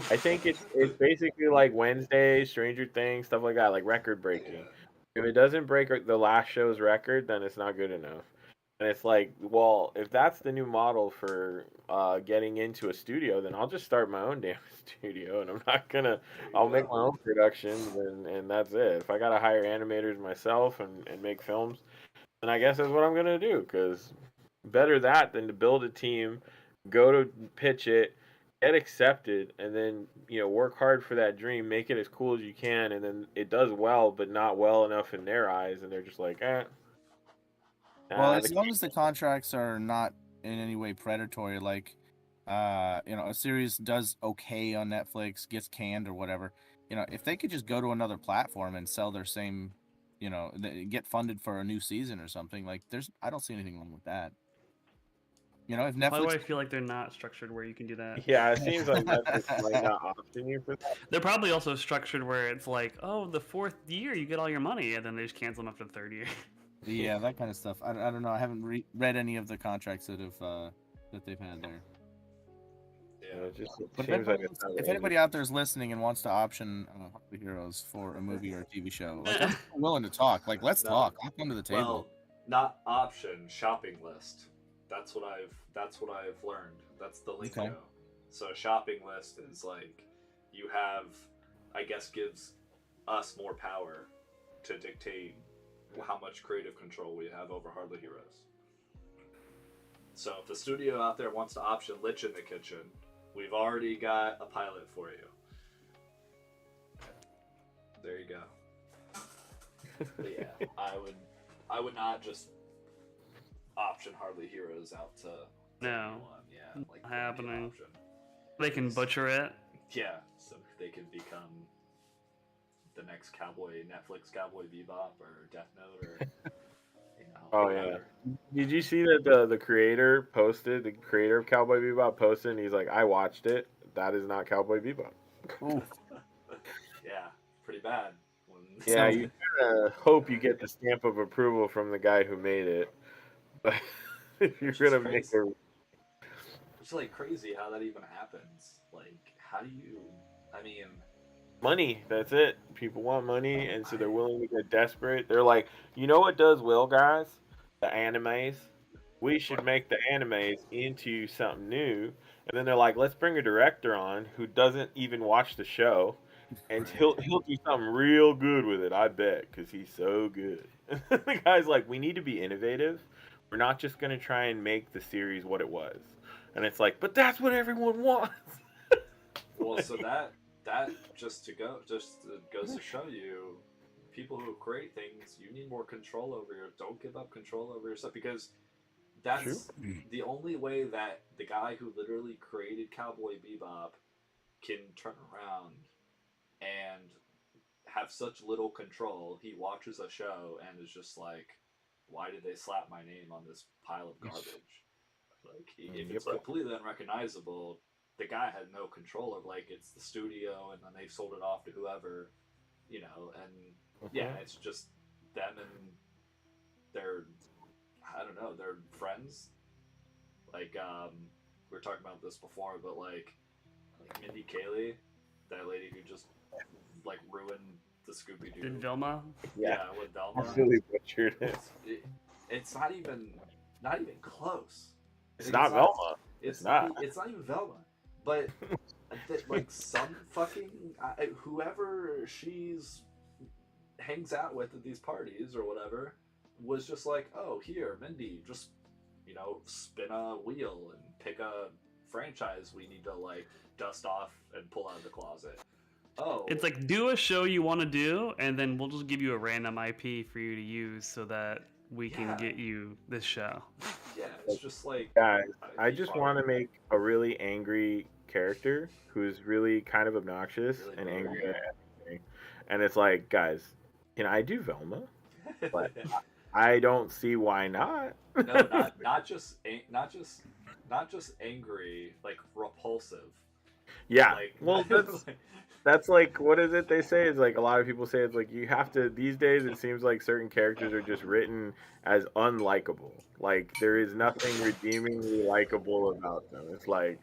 I think it's basically like Wednesday, Stranger Things, stuff like that, like record breaking. Yeah. If it doesn't break the last show's record, then it's not good enough. And it's like, well, if that's the new model for getting into a studio, then I'll just start my own damn studio, and I'm not gonna. I'll make my own productions, and that's it. If I gotta hire animators myself and make films, then I guess that's what I'm gonna do. Cause better that than to build a team, go to pitch it, get accepted, and then work hard for that dream, make it as cool as you can, and then it does well, but not well enough in their eyes, and they're just like, Well, nah, as long as the contracts are not in any way predatory, like you know, a series does okay on Netflix, gets canned or whatever, you know, if they could just go to another platform and sell their same, you know, get funded for a new season or something, like I don't see anything wrong with that. You know, if Why do Netflix I feel like they're not structured where you can do that? yeah, it seems like Netflix might not option you for that. They're probably also structured where it's like, oh, the fourth year you get all your money, and then they just cancel them after the third year. yeah, that kind of stuff. I don't know. I haven't read any of the contracts that have that they've had there. Yeah. It just But seems like it's not if really anybody out there is listening and wants to option Harley Heroes for a movie or a TV show, like I'm willing to talk. Like let's No. talk. I'll come to the table. Well, not option, shopping list. That's what I've learned. That's the lingo. Okay. So a shopping list is like, you have, I guess, gives us more power to dictate how much creative control we have over Hardly Heroes. So if the studio out there wants to option Lich in the Kitchen, we've already got a pilot for you. There you go. But yeah, I would not just option Hardly Heroes out to No. anyone. Yeah, like Not happening. option. They can butcher it. Yeah, so they can become the next Netflix Cowboy Bebop or Death Note or you know. Oh yeah. whatever. Did you see that the creator of Cowboy Bebop posted, and he's like, I watched it. That is not Cowboy Bebop. Ooh. Yeah, pretty bad. When Yeah, you hope you get the stamp of approval from the guy who made it. But if you're Which is gonna make crazy. a It's like crazy how that even happens. Like, how do you? I mean, money, that's it. People want money, and so they're willing to get desperate. They're like, you know what does well, guys? The animes. We should make the animes into something new. And then they're like, let's bring a director on who doesn't even watch the show, and Right. he'll do something real good with it, I bet, because he's so good. The guy's like, we need to be innovative. We're not just gonna try and make the series what it was. And it's like, but that's what everyone wants. Well, so that just goes to show you, people who create things, you need more control over your. Don't give up control over your stuff, because True. that's the only way that the guy who literally created Cowboy Bebop can turn around and have such little control. He watches a show and is just like, why did they slap my name on this pile of garbage? Like, if it's Yep. completely unrecognizable, the guy had no control of, like, it's the studio and then they've sold it off to whoever, and yeah, it's just them and their, I don't know, their friends. Like, we were talking about this before, but like Mindy Kaling, that lady who just like ruined the Scooby Doo. Did Vilma? Yeah. With Velma. Really butchered it. It's not even close. It's Like, not Velma. It's not. It's not even Velma. But like some fucking whoever she's hangs out with at these parties or whatever was just like, oh, here, Mindy, just spin a wheel and pick a franchise we need to like dust off and pull out of the closet. Oh, It's like, do a show you want to do, and then we'll just give you a random IP for you to use so that we Yeah. can get you this show. yeah, it's just like, Guys, I be just fun. want to make a really angry character who's really kind of obnoxious Really and boring. angry at everything. And it's like, guys, can I do Velma? But I don't see why not. No, not just angry, like repulsive. Yeah. Like, Well, that's like, what is it they say? It's like a lot of people say it's like you have to, these days it seems like certain characters are just written as unlikable. Like there is nothing redeemingly likable about them. It's like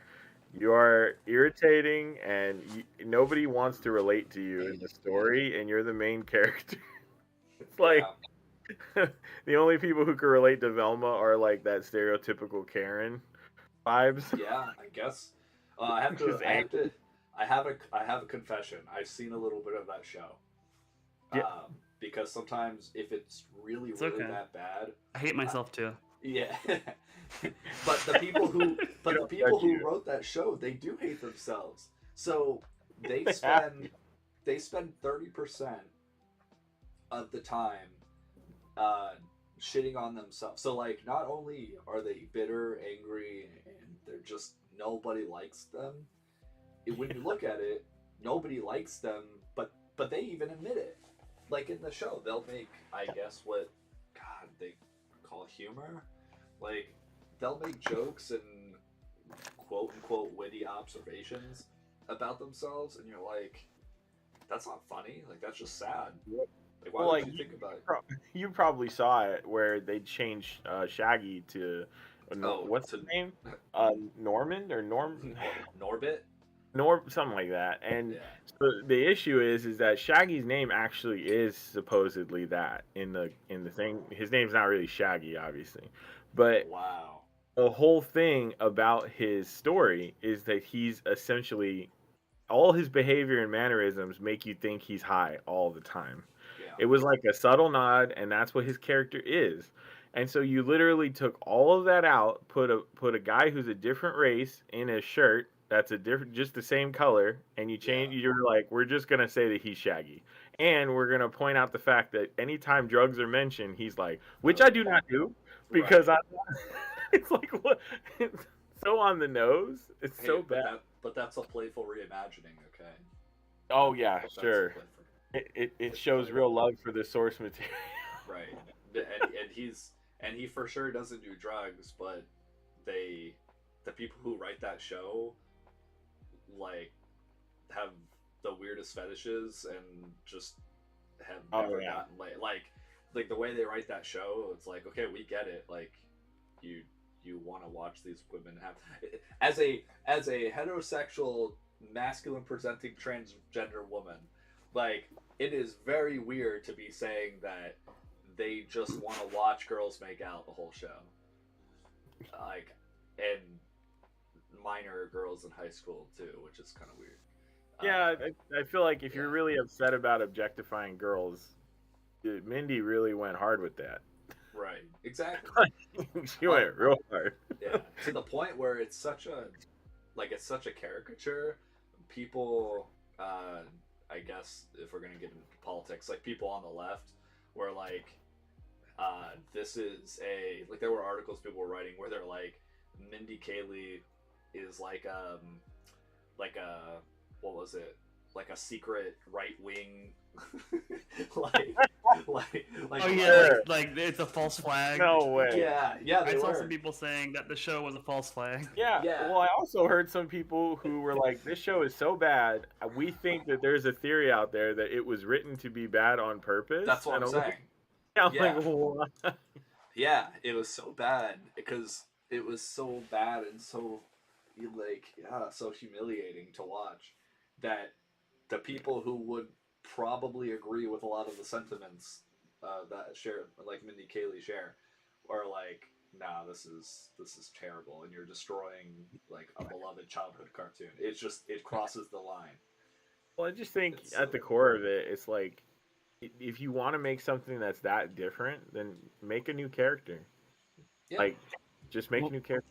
you are irritating and nobody wants to relate to you in the story and you're the main character. It's like the only people who can relate to Velma are like that stereotypical Karen vibes. yeah, I guess. I have Just to. I have a confession. I've seen a little bit of that show. Yeah. Because sometimes if it's really It's okay. that bad, I hate myself too. yeah. but the people who wrote that show, they do hate themselves. So they spend 30% of the time shitting on themselves. So like, not only are they bitter, angry, and they're just, nobody likes them. When you look at it, nobody likes them, but they even admit it. Like in the show, they'll make, I guess, what God they call humor. Like they'll make jokes and quote unquote witty observations about themselves, and you're like, that's not funny. Like that's just sad. Like why would you think about it? You probably saw it where they changed Shaggy to what's to his name? Norman or Norbit. Something like that. And Yeah. so the issue is that Shaggy's name actually is supposedly that in the thing. His name's not really Shaggy, obviously, but Wow. the whole thing about his story is that he's essentially all his behavior and mannerisms make you think he's high all the time. Yeah. It was like a subtle nod, and that's what his character is. And so you literally took all of that out, put a guy who's a different race in a shirt that's just the same color, and you change. Yeah. You're like, we're just gonna say that he's Shaggy, and we're gonna point out the fact that anytime drugs are mentioned, he's like, which I do not do, because it's like what. It's so on the nose. It's so bad. But that's a playful reimagining, okay? Oh yeah, That's sure. It shows real love for the source material. Right. And he for sure doesn't do drugs, but the people who write that show like have the weirdest fetishes and just have never gotten like the way they write that show. It's like, okay, we get it. Like you want to watch these women have as a heterosexual masculine presenting transgender woman, like it is very weird to be saying that they just want to watch girls make out the whole show, like, and minor girls in high school too, which is kind of weird. Yeah, I feel like if you're really upset about objectifying girls, Mindy really went hard with that. Right. Exactly. She went real hard. Yeah. To the point where it's such a caricature. People, I guess, if we're gonna get into politics, like people on the left, were like, this is a like there were articles people were writing where they're like, Mindy Kaling is like a what was it, like a secret right wing like like Oh yeah, like it's a false flag. No way. yeah I they saw were. some people saying that the show was a false flag. Yeah. Yeah. Well, I also heard some people who were like, "This show is so bad. We think that there's a theory out there that it was written to be bad on purpose." That's what And I'm saying. I'm Yeah. like, what? Yeah, it was so bad because it was so bad and so like so humiliating to watch that the people who would probably agree with a lot of the sentiments that share like Mindy Kaling share are like, nah, this is terrible and you're destroying like a beloved childhood cartoon. It's just it crosses the line. Well, I just think It's at the core of it, it's like, if you want to make something that's that different, then make a new character. Yeah. Like, just make Well, a new character.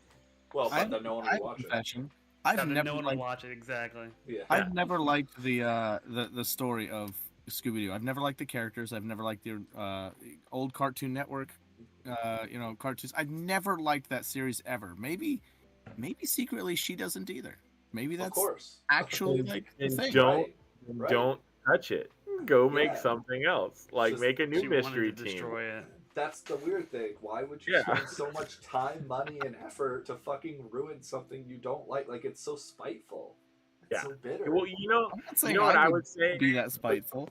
Well, I but then no one I will have a watch it. confession. Yeah, I've then never no one will liked, watch it exactly. Yeah. I've never liked the story of Scooby Doo. I've never liked the characters. I've never liked the old Cartoon Network, cartoons. I've never liked that series ever. Maybe secretly she doesn't either. Maybe Of that's course. actually like the And thing. don't Right. don't touch it. Go make Yeah. something else. Like, Just- make a new She mystery wanted to team. destroy it. That's the weird thing. Why would you Yeah. spend so much time, money, and effort to fucking ruin something you don't like? Like, it's so spiteful. It's Yeah. so bitter. Well, I'm not saying you know what I would would say? be that spiteful.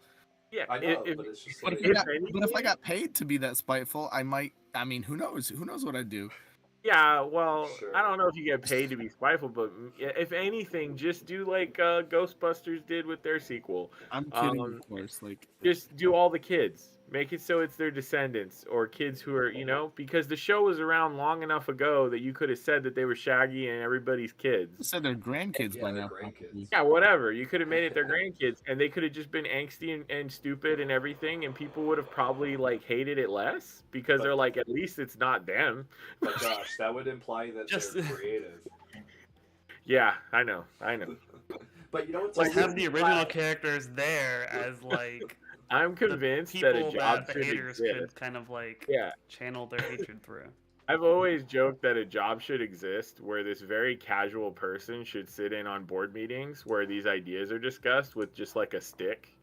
Yeah, I know, but it's just But like, if, anything- but if I got paid to be that spiteful, I might. I mean, who knows? Who knows what I'd do? Yeah, well, Sure. I don't know if you get paid to be spiteful, but if anything, just do like Ghostbusters did with their sequel. I'm kidding, of course. Like, Just do all the kids. Make it so it's their descendants or kids who are, because the show was around long enough ago that you could have said that they were Shaggy and everybody's I kids. said they're grandkids Yeah, by they're now. grandkids. probably. Yeah, whatever. You could have made it their grandkids, and they could have just been angsty and stupid and everything, and people would have probably like hated it less because they're like, at least it's not them. but Josh, that would imply that Just- they're creative. Yeah, I know. But you know what's Like so have the weird? original characters there as like I'm convinced that people a job that the should haters exist. could kind of like Yeah. channel their hatred through. I've always joked that a job should exist where this very casual person should sit in on board meetings where these ideas are discussed with just like a stick.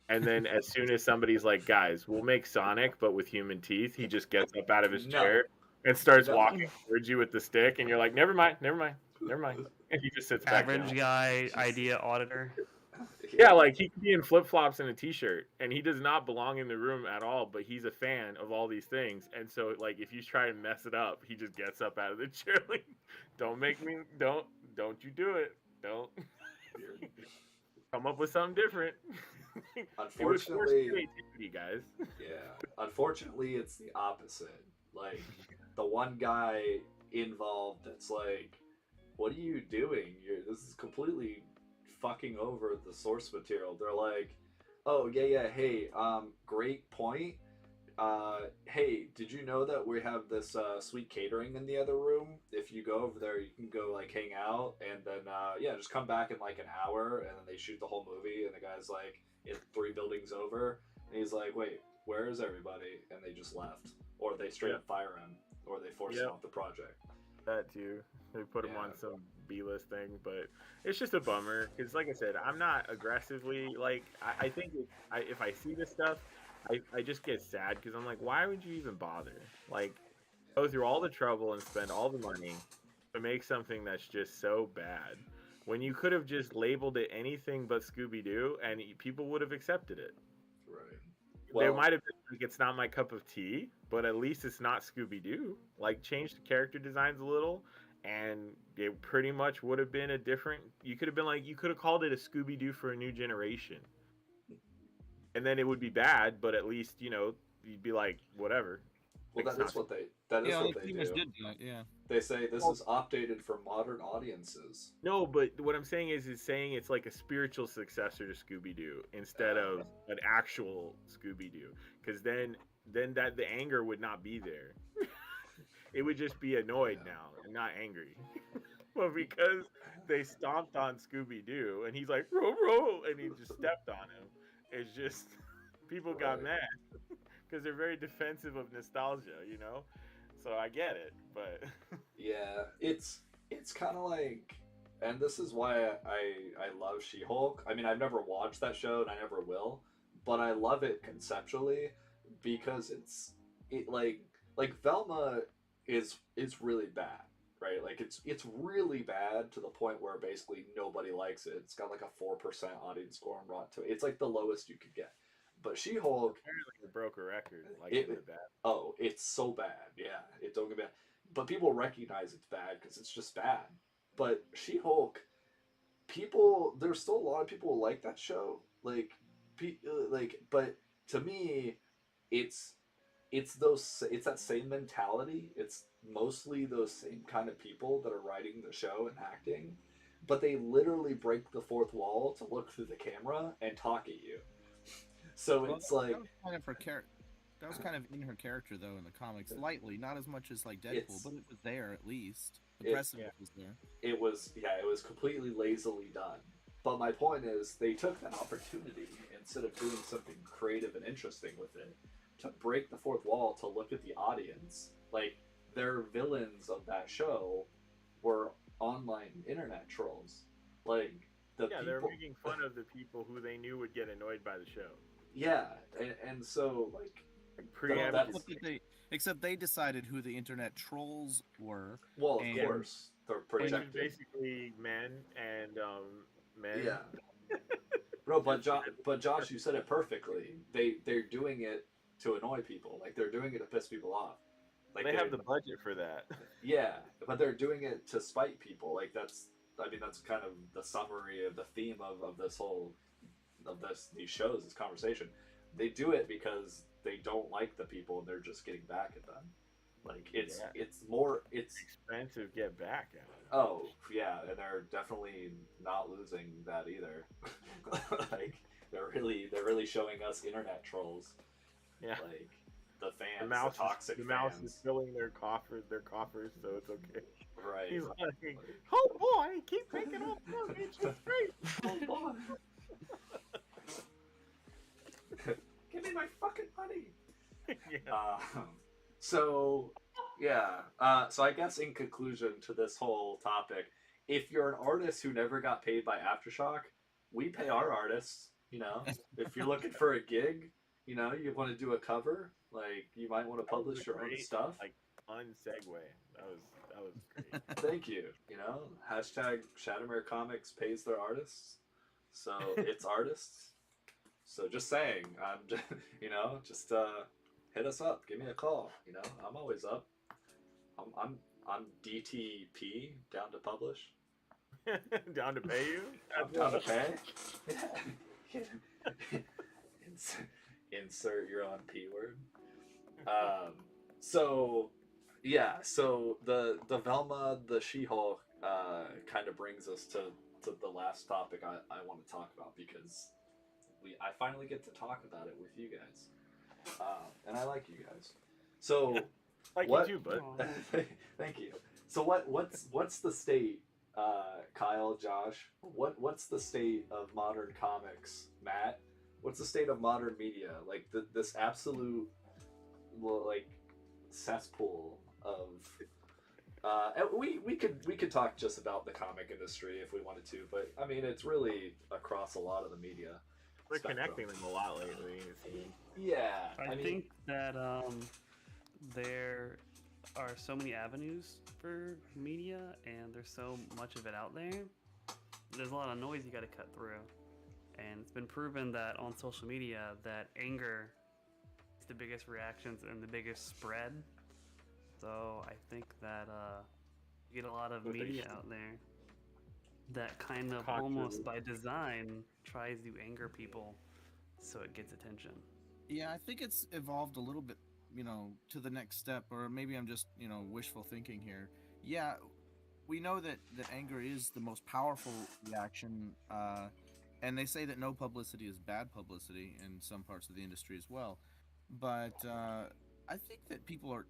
And then as soon as somebody's like, guys, we'll make Sonic, but with human teeth, he just gets up out of his No. chair and starts No. walking towards you with the stick. And you're like, never mind. And he just sits back Average down. guy idea auditor. Yeah, like he could be in flip-flops and a t-shirt, and he does not belong in the room at all, but he's a fan of all these things. And so, like, if you try and mess it up, he just gets up out of the chair like, don't you do it. Don't. Come up with something different. It was forced Unfortunately, creativity, guys. yeah. Unfortunately, it's the opposite. Like, the one guy involved that's like, what are you doing? This is completely fucking over the source material. They're like, oh, yeah, hey, great point. Hey, did you know that we have this sweet catering in the other room? If you go over there, you can go, like, hang out, and then, just come back in, like, an hour, and then they shoot the whole movie, and the guy's, like, in 3 buildings over, and he's like, wait, where is everybody? And they just left. Or they straight up fire him, or they force him off the project. That too. They put him on Yeah. some B-list thing, but it's just a bummer because, like I said, I'm not aggressively like. I think if I see this stuff, I just get sad because I'm like, why would you even bother? Like, go through all the trouble and spend all the money to make something that's just so bad when you could have just labeled it anything but Scooby-Doo and people would have accepted it. Right. They might have been like, it's not my cup of tea, but at least it's not Scooby-Doo. Like, change the character designs a little, and it pretty much would have been a different. You could have been like, you could have called it a Scooby-Doo for a new generation, and then it would be bad, but at least you'd be like, whatever. Well, Like, that is what they. That is yeah, what they they pretty much do. did that. Yeah. They say this is updated for modern audiences. No, but what I'm saying is saying it's like a spiritual successor to Scooby Doo instead of an actual Scooby Doo, because then that the anger would not be there. It would just be annoyed now and not angry. But because they stomped on Scooby Doo and he's like roll roll and he just stepped on him, it's just people got mad because they're very defensive of nostalgia, you know. So I get it, but Yeah, it's kind of like, and this is why I love She-Hulk. I mean, I've never watched that show and I never will, but I love it conceptually because it like Velma is really bad, right? Like it's really bad to the point where basically nobody likes it. It's got like a 4% audience score on Rotten Tomatoes. It's like the lowest you could get. But She-Hulk, apparently it broke a record, like it, in the bad. oh, it's so bad. Yeah, it don't get bad. But people recognize it's bad because it's just bad. But She-Hulk, people, there's still a lot of people who like that show. But to me, it's it's that same mentality. It's mostly those same kind of people that are writing the show and acting, but they literally break the fourth wall to look through the camera and talk at you. So it's like that was kind of her character. That was kind of in her character, though, in the comics, lightly, not as much as like Deadpool, but it was there at least. The precedent was there. It was completely lazily done. But my point is, they took that opportunity instead of doing something creative and interesting with it to break the fourth wall to look at the audience. Like their villains of that show were online internet trolls. Like they're making fun of the people who they knew would get annoyed by the show. Yeah, and so like except they decided who the internet trolls were. Well, of course, they're projected. Basically men and men. Yeah. Bro, but Josh, you said it perfectly. They're doing it to annoy people. Like they're doing it to piss people off. Like they have the budget for that. Yeah, but they're doing it to spite people. Like that's kind of the summary of the theme of this whole these shows, this conversation. They do it because they don't like the people and they're just getting back at them. Like it's expensive to get back at it. Oh yeah, and they're definitely not losing that either. Like they're really showing us internet trolls. Yeah, like the fans, the toxic fans. Mouse is filling their coffers, so it's okay. Right. He's like, oh boy, keep making all the it's just great. Oh boy. Give me my fucking money. Yeah. So I guess in conclusion to this whole topic, if you're an artist who never got paid by Aftershock, we pay our artists. You know, if you're looking for a gig, you know, you want to do a cover, like you might want to publish your own stuff. Like fun segue. That was great. Thank you. You know, hashtag Shattermare Comics pays their artists, so it's artists. So just saying, I'm just, just hit us up, give me a call. You know, I'm always up. I'm DTP, down to publish. Down to pay you? I'm down to pay. Insert your own P word. So the Velma, the She-Hulk kind of brings us to the last topic I want to talk about, because I finally get to talk about it with you guys, and I like you guys. So you too, bud. Thank you. So what's the state, Kyle, Josh? What's the state of modern comics, Matt? What's the state of modern media? Like this absolute like cesspool of. We could talk just about the comic industry if we wanted to, but I mean it's really across a lot of the media. We're connecting them a lot lately. Yeah, I think that there are so many avenues for media, and there's so much of it out there. There's a lot of noise you got to cut through, and it's been proven that on social media that anger is the biggest reactions and the biggest spread. So I think that you get a lot of media out there that kind of almost by design tries to anger people so it gets attention. Yeah, I think it's evolved a little bit, to the next step, or maybe I'm just, wishful thinking here. Yeah, we know that anger is the most powerful reaction, and they say that no publicity is bad publicity in some parts of the industry as well. But I think that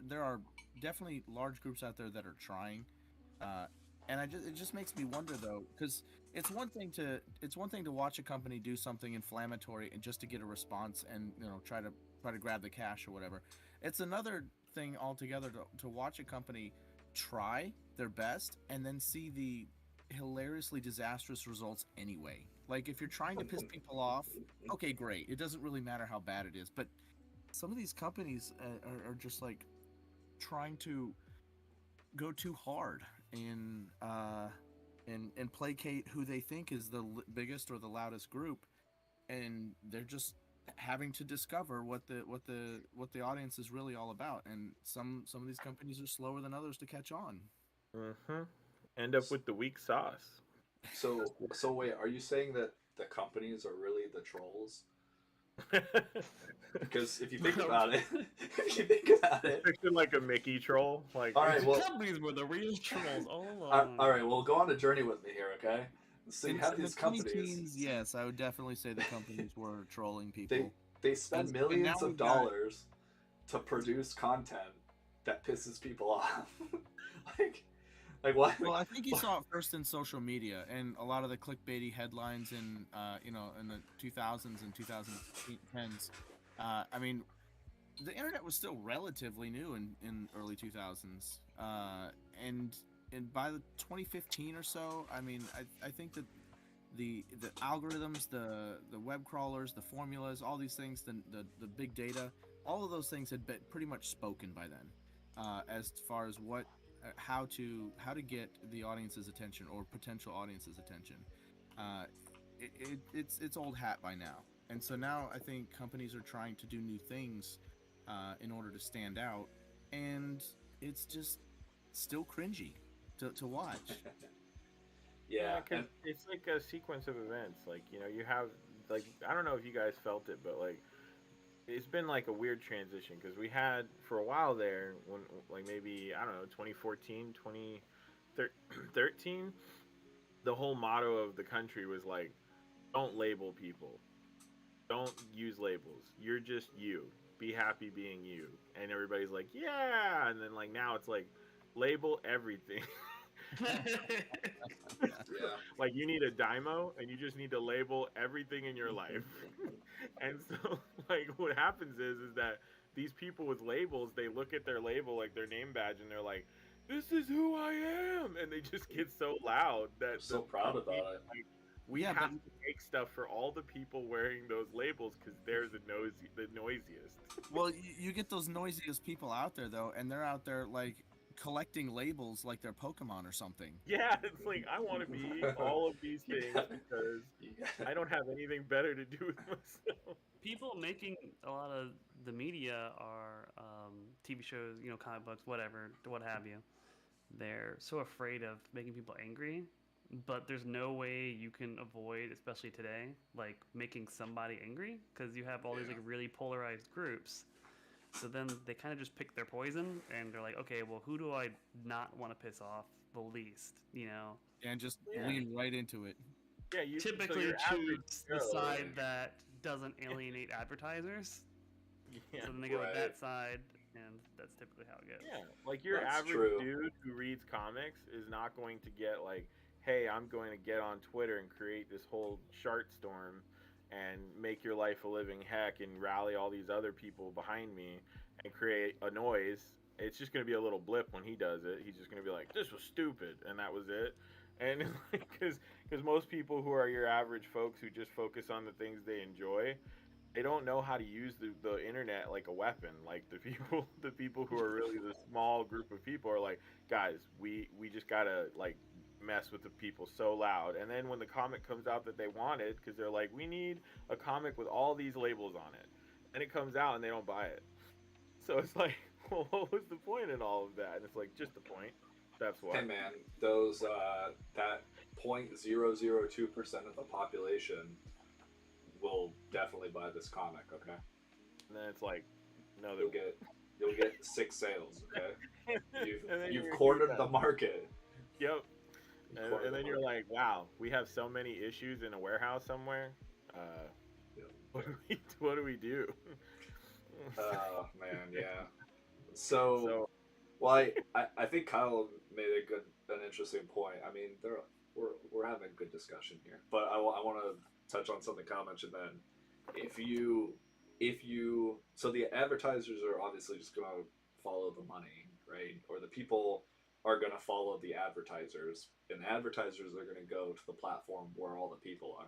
there are definitely large groups out there that are trying, uh, and it just makes me wonder though, because it's one thing to watch a company do something inflammatory and just to get a response and try to grab the cash or whatever. It's another thing altogether to watch a company try their best and then see the hilariously disastrous results anyway. Like if you're trying to piss people off, okay, great. It doesn't really matter how bad it is, but some of these companies are just like trying to go too hard and placate who they think is the biggest or the loudest group, and they're just having to discover what the audience is really all about. And some of these companies are slower than others to catch on. Mm-hmm. End up with the weak sauce. So wait, are you saying that the companies are really the trolls? Because if you think about it, if you think about it, Picture like a Mickey troll. Like, all right, The well, companies were the real trolls all along. all right, well, go on a journey with me here, okay? So you have In the these companies. teens, yes, I would definitely say the companies were trolling They people. they spend And now millions of we've got dollars to produce content that pisses people off. like, what? Well, I think you saw it first in social media and a lot of the clickbaity headlines in the 2000s and 2010s. I mean, the internet was still relatively new in early 2000s, and by the 2015 or so, I mean, I think that the algorithms, the web crawlers, the formulas, all these things, the big data, all of those things had been pretty much spoken by then, as far as how to get the audience's attention or potential audience's attention. Uh, it's old hat by now, and so now I think companies are trying to do new things in order to stand out, and it's just still cringy to watch. yeah, Yeah, because and it's like a sequence of events. Like, you have, like, I don't know if you guys felt it, but like, it's been like a weird transition because we had for a while there when, like, maybe, I don't know, 2014, 2013, the whole motto of the country was like, don't label people, don't use labels, you're just you, be happy being you. And everybody's like, yeah. And then, like, now it's like, label everything. yeah, Like, you need a dymo and you just need to label everything in your life. And so, like, what happens is that these people with labels, they look at their label, like their name badge, and they're like, this is who I am. And they just get so loud I'm that so the proud company, about it. like, we Yeah, have but to make stuff for all the people wearing those labels because they're the noisiest. well, you get those noisiest people out there though, and they're out there like collecting labels like they're Pokemon or something. Yeah, it's like, I want to be all of these You things got, because you I got, don't have anything better to do with myself. People making a lot of the media are TV shows, comic books, whatever, what have you. They're so afraid of making people angry, but there's no way you can avoid, especially today, like making somebody angry because you have all these yeah. like really polarized groups. So then they kind of just pick their poison and they're like, okay, well, who do I not want to piss off the least? And just Yeah. lean right into it. Yeah, so Typically your average choose the Joe, side that doesn't alienate advertisers. yeah, So then they go with Right. that side, and that's typically how it goes. yeah, like your That's average true. dude who reads comics is not going to get like, hey, I'm going to get on Twitter and create this whole chart storm and make your life a living heck and rally all these other people behind me and create a noise. It's just going to be a little blip when he does it. He's just going to be like, this was stupid, and that was it. And because most people who are your average folks who just focus on the things they enjoy, they don't know how to use the internet like a weapon. Like the people who are really the small group of people are like, guys, we just gotta like mess with the people so loud. And then when the comic comes out that they wanted, because they're like, we need a comic with all these labels on it, and it comes out and they don't buy it. So it's like, well, what was the point in all of that? And it's like, just the point. That's Hey why. man, those that 0.002% of the population will definitely buy this comic. Okay, And then it's like, no, you'll they get you'll get 6 sales. Okay, And then you've you're cornered done. the market. Yep. You've And, cornered and the then you're market. like, wow, we have so many issues in a warehouse somewhere. Yeah. What do we do? Oh man, yeah. So, So well, I think Kyle made an interesting point. I mean, we're having a good discussion here, but I want to touch on something Kyle mentioned. Then, if you so the advertisers are obviously just gonna follow the money, right? Or the people are gonna follow the advertisers, and the advertisers are gonna go to the platform where all the people are.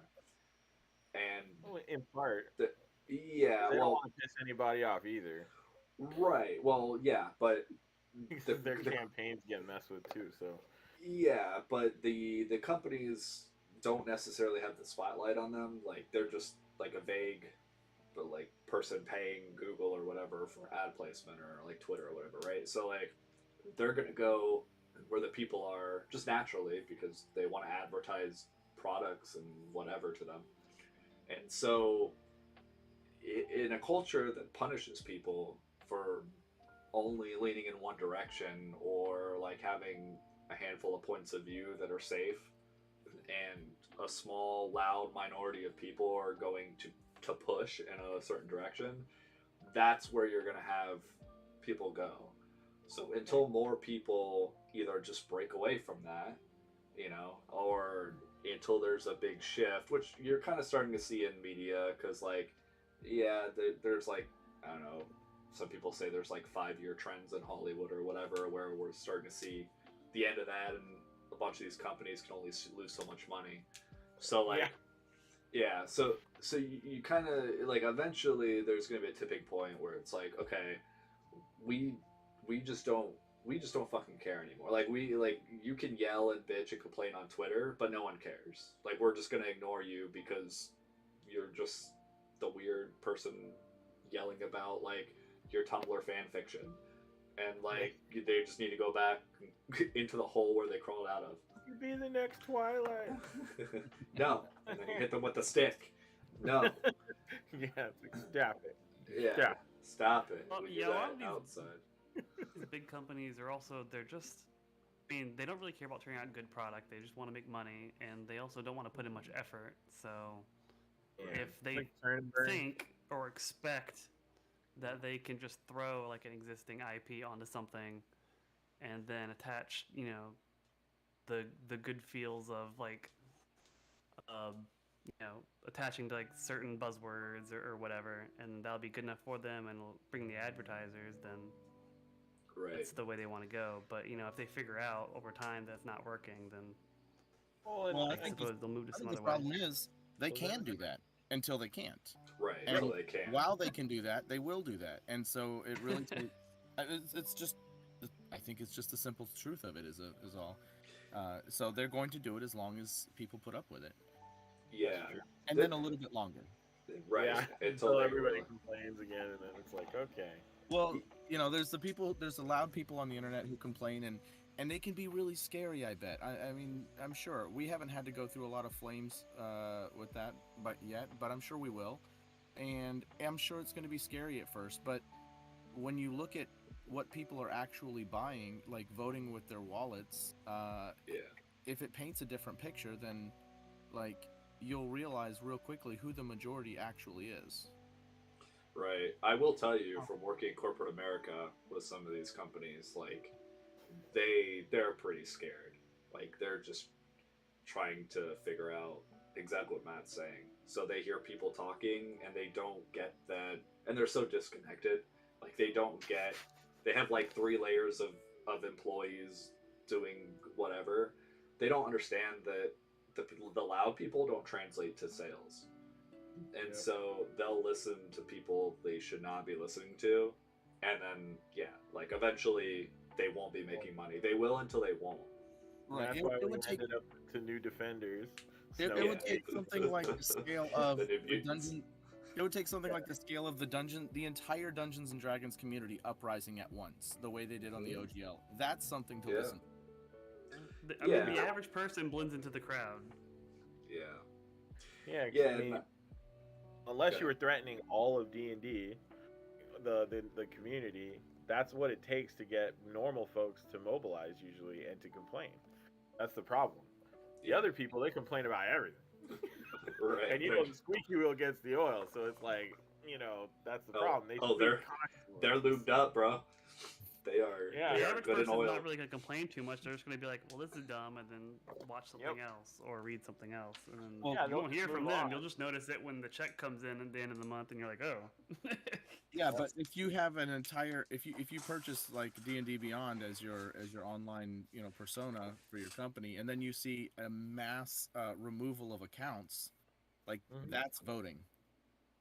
And well, in part, the, yeah, because they don't well, want to piss anybody off either. right, well, yeah, but Their the campaigns get messed with too. So yeah, but the companies don't necessarily have the spotlight on them. Like they're just like a vague, but like person paying Google or whatever for ad placement or like Twitter or whatever, right? So like they're gonna go where the people are just naturally because they want to advertise products and whatever to them. And so in a culture that punishes people for only leaning in one direction or like having a handful of points of view that are safe and a small loud minority of people are going to push in a certain direction, that's where you're going to have people go. So until more people either just break away from that, or until there's a big shift, which you're kind of starting to see in media, because like, yeah, there's like, I don't know, some people say there's like 5-year trends in Hollywood or whatever, where we're starting to see the end of that, and a bunch of these companies can only lose so much money. So yeah, like, yeah, so you kind of like eventually there's going to be a tipping point where it's like, okay, we we just don't we just don't fucking care anymore. Like you can yell and bitch and complain on Twitter, but no one cares. Like we're just gonna ignore you because you're just the weird person yelling about like your Tumblr fan fiction, and like they just need to go back into the hole where they crawled out of. you be the next Twilight. No, and then you hit them with the stick. No, Yeah, it's like, stop it. yeah, Stop. stop it. Well, We yeah, do a lot that of these outside. these big companies are also they're just. I mean, they don't really care about turning out good product. They just want to make money, and they also don't want to put in much effort. So, Yeah. if It's they like turn and burn. think or expect that they can just throw like an existing IP onto something and then attach, the good feels of like, attaching to like certain buzzwords or whatever, and that'll be good enough for them and will bring the advertisers, then Right. that's the way they want to go. But if they figure out over time that's not working, then Well, and Well, I suppose they'll move to I some think the other way. problem is they Was that- can do that until they can't. Right. And Until they can. while they can do that, they will do that. And so it really it's just I think it's just the simple truth of it is all. So they're going to do it as long as people put up with it, Yeah. true. and then a little bit longer. Right. Yeah, Until until they everybody really. complains again, and then it's like, okay. Well, there's the loud people on the internet who complain, and they can be really scary. I bet. I mean, I'm sure we haven't had to go through a lot of flames with that, but I'm sure we will, and I'm sure it's going to be scary at first. But when you look at what people are actually buying, like voting with their wallets, Yeah. if it paints a different picture, then like you'll realize real quickly who the majority actually is. Right. I will tell you from working in corporate America with some of these companies, like they're pretty scared. Like they're just trying to figure out exactly what Matt's saying. So they hear people talking and they don't get that, and they're so disconnected. Like they don't get. They have like 3 layers of employees doing whatever. They don't understand that the loud people don't translate to sales, and Yep. so they'll listen to people they should not be listening to, and then yeah, like eventually they won't be making money. They will until they won't. Right. That's It, why it we would take ended up to New Defenders. it would Yeah. take something like the scale of The new the mutants. dungeon. It would take something like the scale of the entire Dungeons and Dragons community uprising at once, the way they did on the OGL. That's something to Yeah. listen. I mean, Yeah. the average person blends into the crowd. Yeah. Yeah, 'cause, Yeah. I mean, unless Yeah. you were threatening all of D&D, the community, that's what it takes to get normal folks to mobilize usually and to complain. That's the problem. The other people, they complain about everything. Right. And the squeaky wheel gets the oil, so it's like, that's the problem. They they're lubed up, bro. They are. Yeah. They The are average good in person's oil. not really gonna complain too much. They're just gonna be like, "Well, this is dumb," and then watch something else or read something else, and then Well, you won't hear from move them. on. You'll just notice it when the check comes in at the end of the month, and you're like, "Oh." Yeah, but if you have an entire, if you purchase like D&D Beyond as your online persona for your company, and then you see a mass removal of accounts, like that's voting.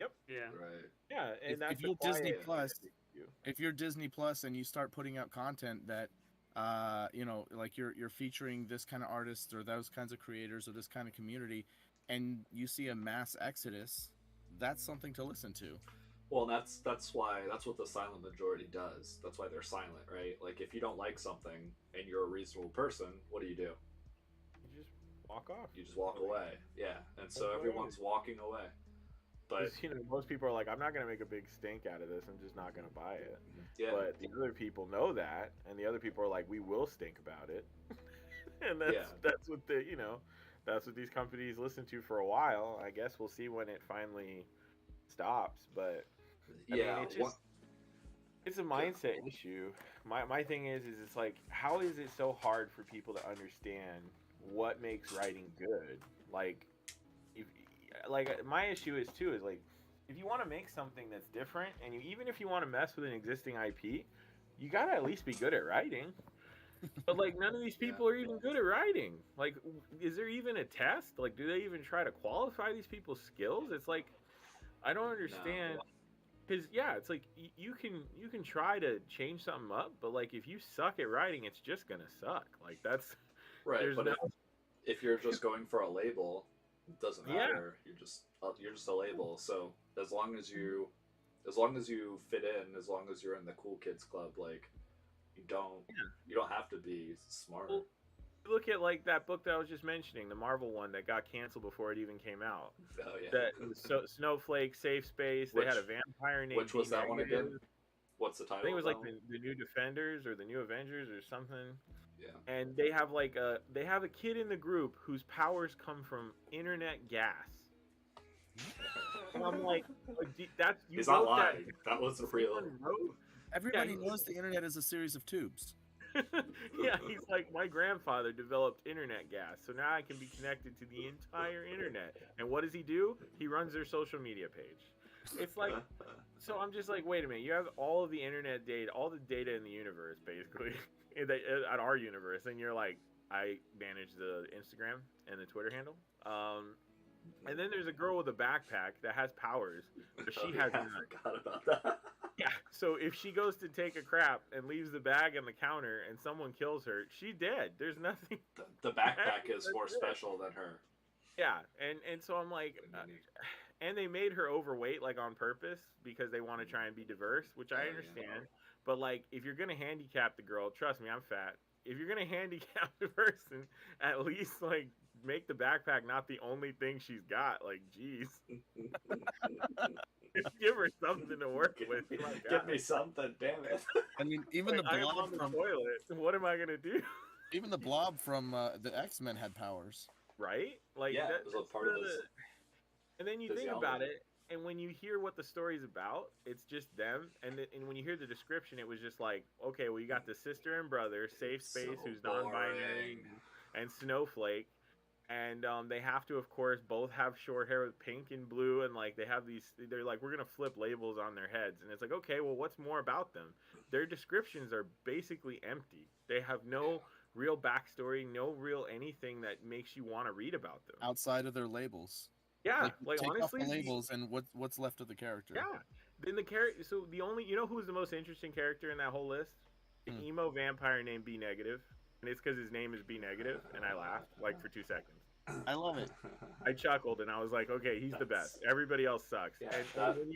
Yep. Yeah. Right. Yeah, and If you're Disney Plus, if you're Disney Plus and you start putting out content that, like you're featuring this kind of artists or those kinds of creators or this kind of community, and you see a mass exodus, that's something to listen to. Well, that's what the silent majority does. That's why they're silent, right? Like if you don't like something and you're a reasonable person, what do? You just walk off. You just walk away. Yeah, and so everyone's walking away. But most people are like, I'm not gonna make a big stink out of this. I'm just not gonna buy it. yeah. But the other people know that, and the other people are like, we will stink about it. And that's what that's what these companies listen to for a while. I guess we'll see when it finally stops. But I mean, it's a mindset issue. My thing is it's like, how is it so hard for people to understand what makes writing good? Like my issue is like, if you want to make something that's different, and even if you want to mess with an existing IP, you gotta at least be good at writing. But like, none of these people are even good at writing. Like, is there even a test? Like, do they even try to qualify these people's skills? It's like, I don't understand. Because it's like you can try to change something up, but like if you suck at writing, it's just gonna suck. Like that's right. But if you're just going for a label, it doesn't matter. You're just a label. So as long as you fit in, as long as you're in the cool kids club, like you don't have to be smart. Well, look at like that book that I was just mentioning, the Marvel one that got canceled before it even came out. Oh yeah. That Snowflake, Safe Space. They had a vampire named. Which was that one again? What's the title? I think it was like the New Defenders or the New Avengers or something. Yeah. And they have a kid in the group whose powers come from internet gas. And I'm like that's you. He's not lying. That was real. Everybody knows the internet is a series of tubes. Yeah, he's like, my grandfather developed internet gas, so now I can be connected to the entire internet. And what does he do? He runs their social media page. It's like, so I'm just like, wait a minute, you have all of the internet data, all the data in the universe, basically, at our universe, and you're like, I manage the Instagram and the Twitter handle. And then there's a girl with a backpack that has powers, but she has none. I forgot about that. Yeah, so if she goes to take a crap and leaves the bag on the counter and someone kills her, she's dead. There's nothing. The backpack is more special than her. Yeah, and so I'm like, and they made her overweight like on purpose because they want to try and be diverse, which I understand. But like, if you're gonna handicap the girl, trust me, I'm fat. If you're gonna handicap the person, at least like make the backpack not the only thing she's got. Like, geez. Give her something to work with. Give me something, damn it. I mean, even the blob from the toilet. What am I gonna do? Even the blob from the X-Men had powers, right? Like, it was a part of this. And then you think about it, and when you hear what the story's about, it's just them. And when you hear the description, it was just like, okay, well, you got the sister and brother, Safe Space, who's non-binary, and Snowflake. And they have to, of course, both have short hair with pink and blue, and like they have these. They're like, we're gonna flip labels on their heads, and it's like, okay, well, what's more about them? Their descriptions are basically empty. They have no real backstory, no real anything that makes you want to read about them outside of their labels. Yeah, like take honestly, off the labels and what's left of the character. Yeah, then the character. So the only, who's the most interesting character in that whole list? The emo vampire named B Negative. And it's because his name is B Negative, and I laughed like for 2 seconds. I love it. I chuckled, and I was like, "Okay, he's the best. Everybody else sucks." Yeah, and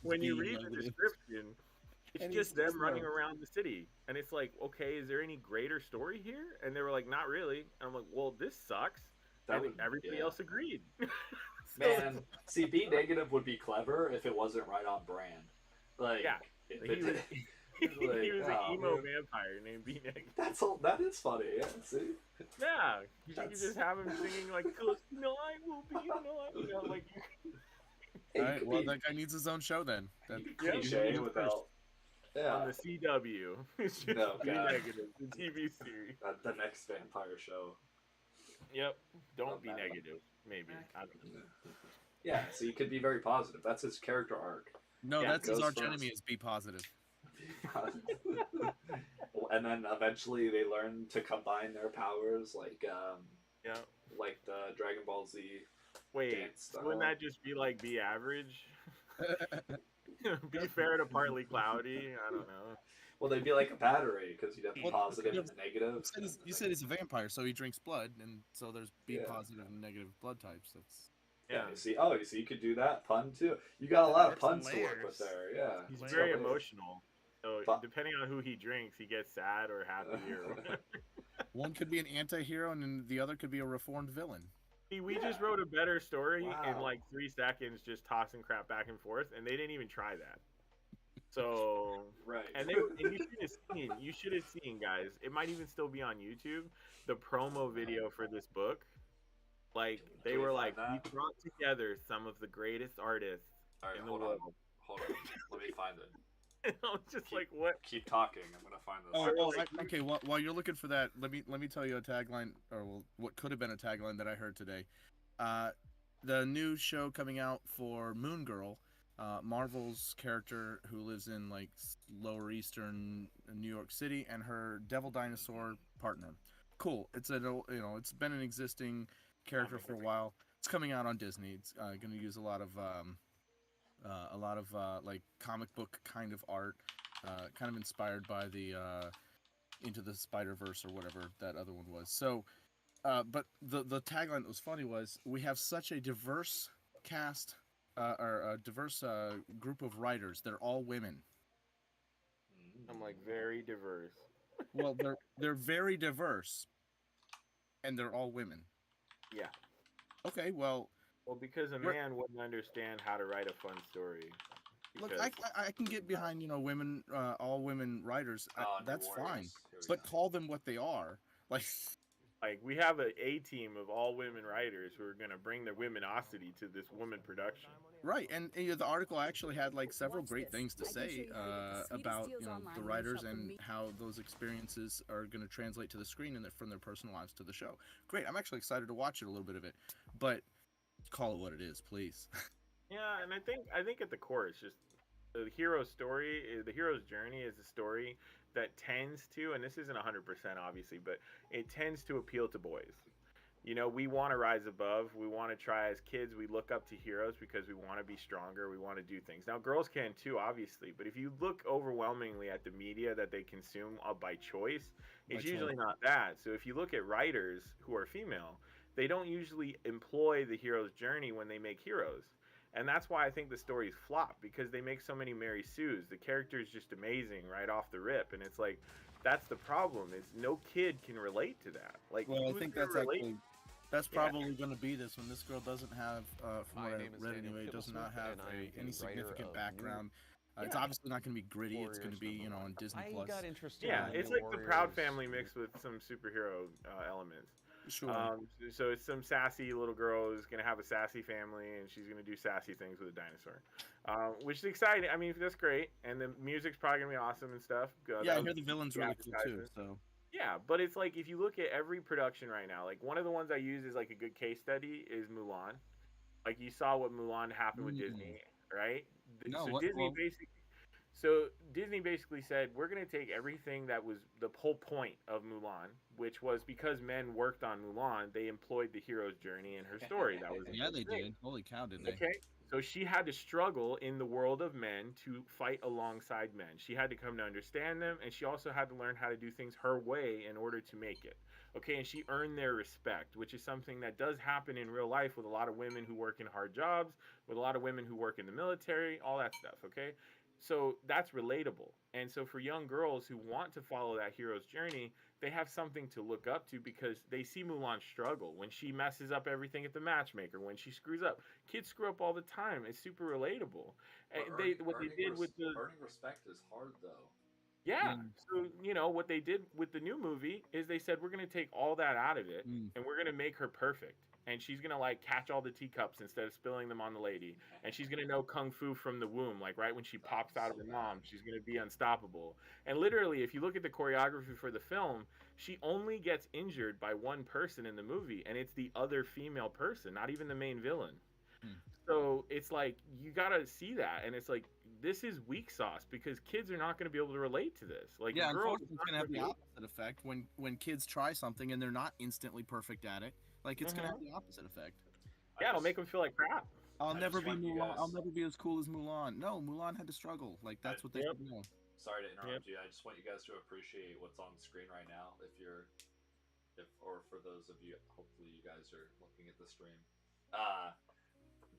when you read the description, it's just them running around the city, and it's like, "Okay, is there any greater story here?" And they were like, "Not really." And I'm like, "Well, this sucks." And everybody else agreed. Man, see, B Negative would be clever if it wasn't right on brand. Like, he Like, was an oh, emo man. vampire named B Negative. That is funny. Yeah, see. Yeah, you could That's just have him singing like "Cause tonight will be the night," you know, like Hey, All you right, could well, be that guy needs his own show then. you That could be yeah, you heard it cliche here first. without. on Yeah. the CW. It's just No, B God. Negative, the TV series. The next vampire show. Yep, don't Love be that. negative. Maybe I don't know. Yeah, so you could be very positive. That's his character arc. No, Yeah, that's his goes arch from- enemy is be positive. And then eventually they learn to combine their powers, Yeah. like the Dragon Ball Z Wait, dance wouldn't style. that just be like be average? Be fair to partly cloudy. I don't know. Well, they'd be like a battery because you'd have Well, positive yeah, and negative. You said he's a vampire, so he drinks blood, and so there's B Yeah. positive and negative blood types. That's Yeah, Yeah, you see. Oh, you see, you could do that pun too. You got a lot of There's some puns to work with layers. there. Yeah, he's It's very got layers. emotional. So But- depending on who he drinks, he gets sad or happy or. one could be an anti-hero, and then the other could be a reformed villain. See, we Yeah. just wrote a better story in Wow. like 3 seconds, just tossing crap back and forth, and they didn't even try that. So, Right. and you should have seen, guys. It might even still be on YouTube. The promo video for this book, like they Can we were find like, we that? brought together some of the greatest artists All right, in the hold world. on. Hold on. Let me find it. And I was just like, what? Keep talking. I'm gonna find this. Okay. While you're looking for that, let me tell you a tagline, or well, what could have been a tagline that I heard today. The new show coming out for Moon Girl, Marvel's character who lives in like lower eastern New York City, and her devil dinosaur partner. Cool. It's it's been an existing character for a while. It's coming out on Disney. It's going to use a lot of like comic book kind of art, kind of inspired by the Into the Spider-Verse or whatever that other one was. So, but the tagline that was funny was, we have such a diverse cast, or a diverse group of writers. They're all women. I'm like, very diverse. Well, they're very diverse, and they're all women. Yeah. Okay, well, Well, because a We're- man wouldn't understand how to write a fun story. look, Because- I can get behind women, all women writers. Oh, New That's fine, Warriors. Here we but go. call them what they are. Like, Like, we have a team of all women writers who are going to bring their womenosity to this woman production. right, and the article actually had like several great things to say about the writers and how those experiences are going to translate to the screen and from their personal lives to the show. Great, I'm actually excited to watch it, a little bit of it, but call it what it is, please. Yeah, and I think at the core, it's just the hero's story, the hero's journey is a story that tends to, and this isn't 100% obviously, but it tends to appeal to boys. You know, we want to rise above. We want to try as kids. We look up to heroes because we want to be stronger. We want to do things. Now, girls can too, obviously. But if you look overwhelmingly at the media that they consume by choice, it's By usually choice. not that. So if you look at writers who are female, they don't usually employ the hero's journey when they make heroes. And that's why I think the stories flop, because they make so many Mary Sues. The character is just amazing right off the rip. And it's like, that's the problem, is no kid can relate to that. Like, Well, I who's think gonna that's relate? actually that's Yeah. probably going to be this one. This girl doesn't have, from My what I name is read Daniel anyway, does not Kibblesmith, have and I'm any the writer significant of background. It's Yeah. obviously not going to be gritty. It's going to be, Warriors on Disney I Plus. got interested Yeah, in it's the like the Proud Warriors. Family mixed with some superhero elements. Sure. So it's some sassy little girl who's gonna have a sassy family, and she's gonna do sassy things with a dinosaur, which is exciting. I mean, that's great, and the music's probably gonna be awesome and stuff. yeah, I That hear was the villain's the really cool too. advertisement. So Yeah, but it's like, if you look at every production right now, like one of the ones I use is like a good case study is Mulan. Like, you saw what Mulan happened with Disney, right? No, so what- Disney well- basically. Disney basically said, we're going to take everything that was the whole point of Mulan, which was because men worked on Mulan, they employed the hero's journey in her story. That was yeah, they great. did. Holy cow, did they? Okay, so she had to struggle in the world of men to fight alongside men. She had to come to understand them, and she also had to learn how to do things her way in order to make it. Okay, and she earned their respect, which is something that does happen in real life with a lot of women who work in hard jobs, with a lot of women who work in the military, all that stuff, okay? So that's relatable. And so for young girls who want to follow that hero's journey, they have something to look up to, because they see Mulan struggle when she messes up everything at the matchmaker, when she screws up. Kids screw up all the time. It's super relatable. But What they did with the earning respect is hard though. Yeah. So, what they did with the new movie is they said, we're going to take all that out of it Mm. and we're going to make her perfect. And she's going to like catch all the teacups instead of spilling them on the lady. And she's going to know kung fu from the womb. Like right when she pops out of her mom, she's going to be unstoppable. And literally, if you look at the choreography for the film, she only gets injured by one person in the movie. And it's the other female person, not even the main villain. Hmm. So it's like you gotta see that, and it's like this is weak sauce because kids are not going to be able to relate to this. Like, Yeah, girls unfortunately, it's gonna have the opposite effect when kids try something and they're not instantly perfect at it. Like, it's gonna have the opposite effect. Yeah, it'll make them feel like crap. I'll never just be want you Mulan. guys- I'll never be as cool as Mulan. No, Mulan had to struggle. Like, that's what they Yep. should know. Sorry to interrupt you. I just want you guys to appreciate what's on the screen right now. Or for those of you, hopefully you guys are looking at the stream.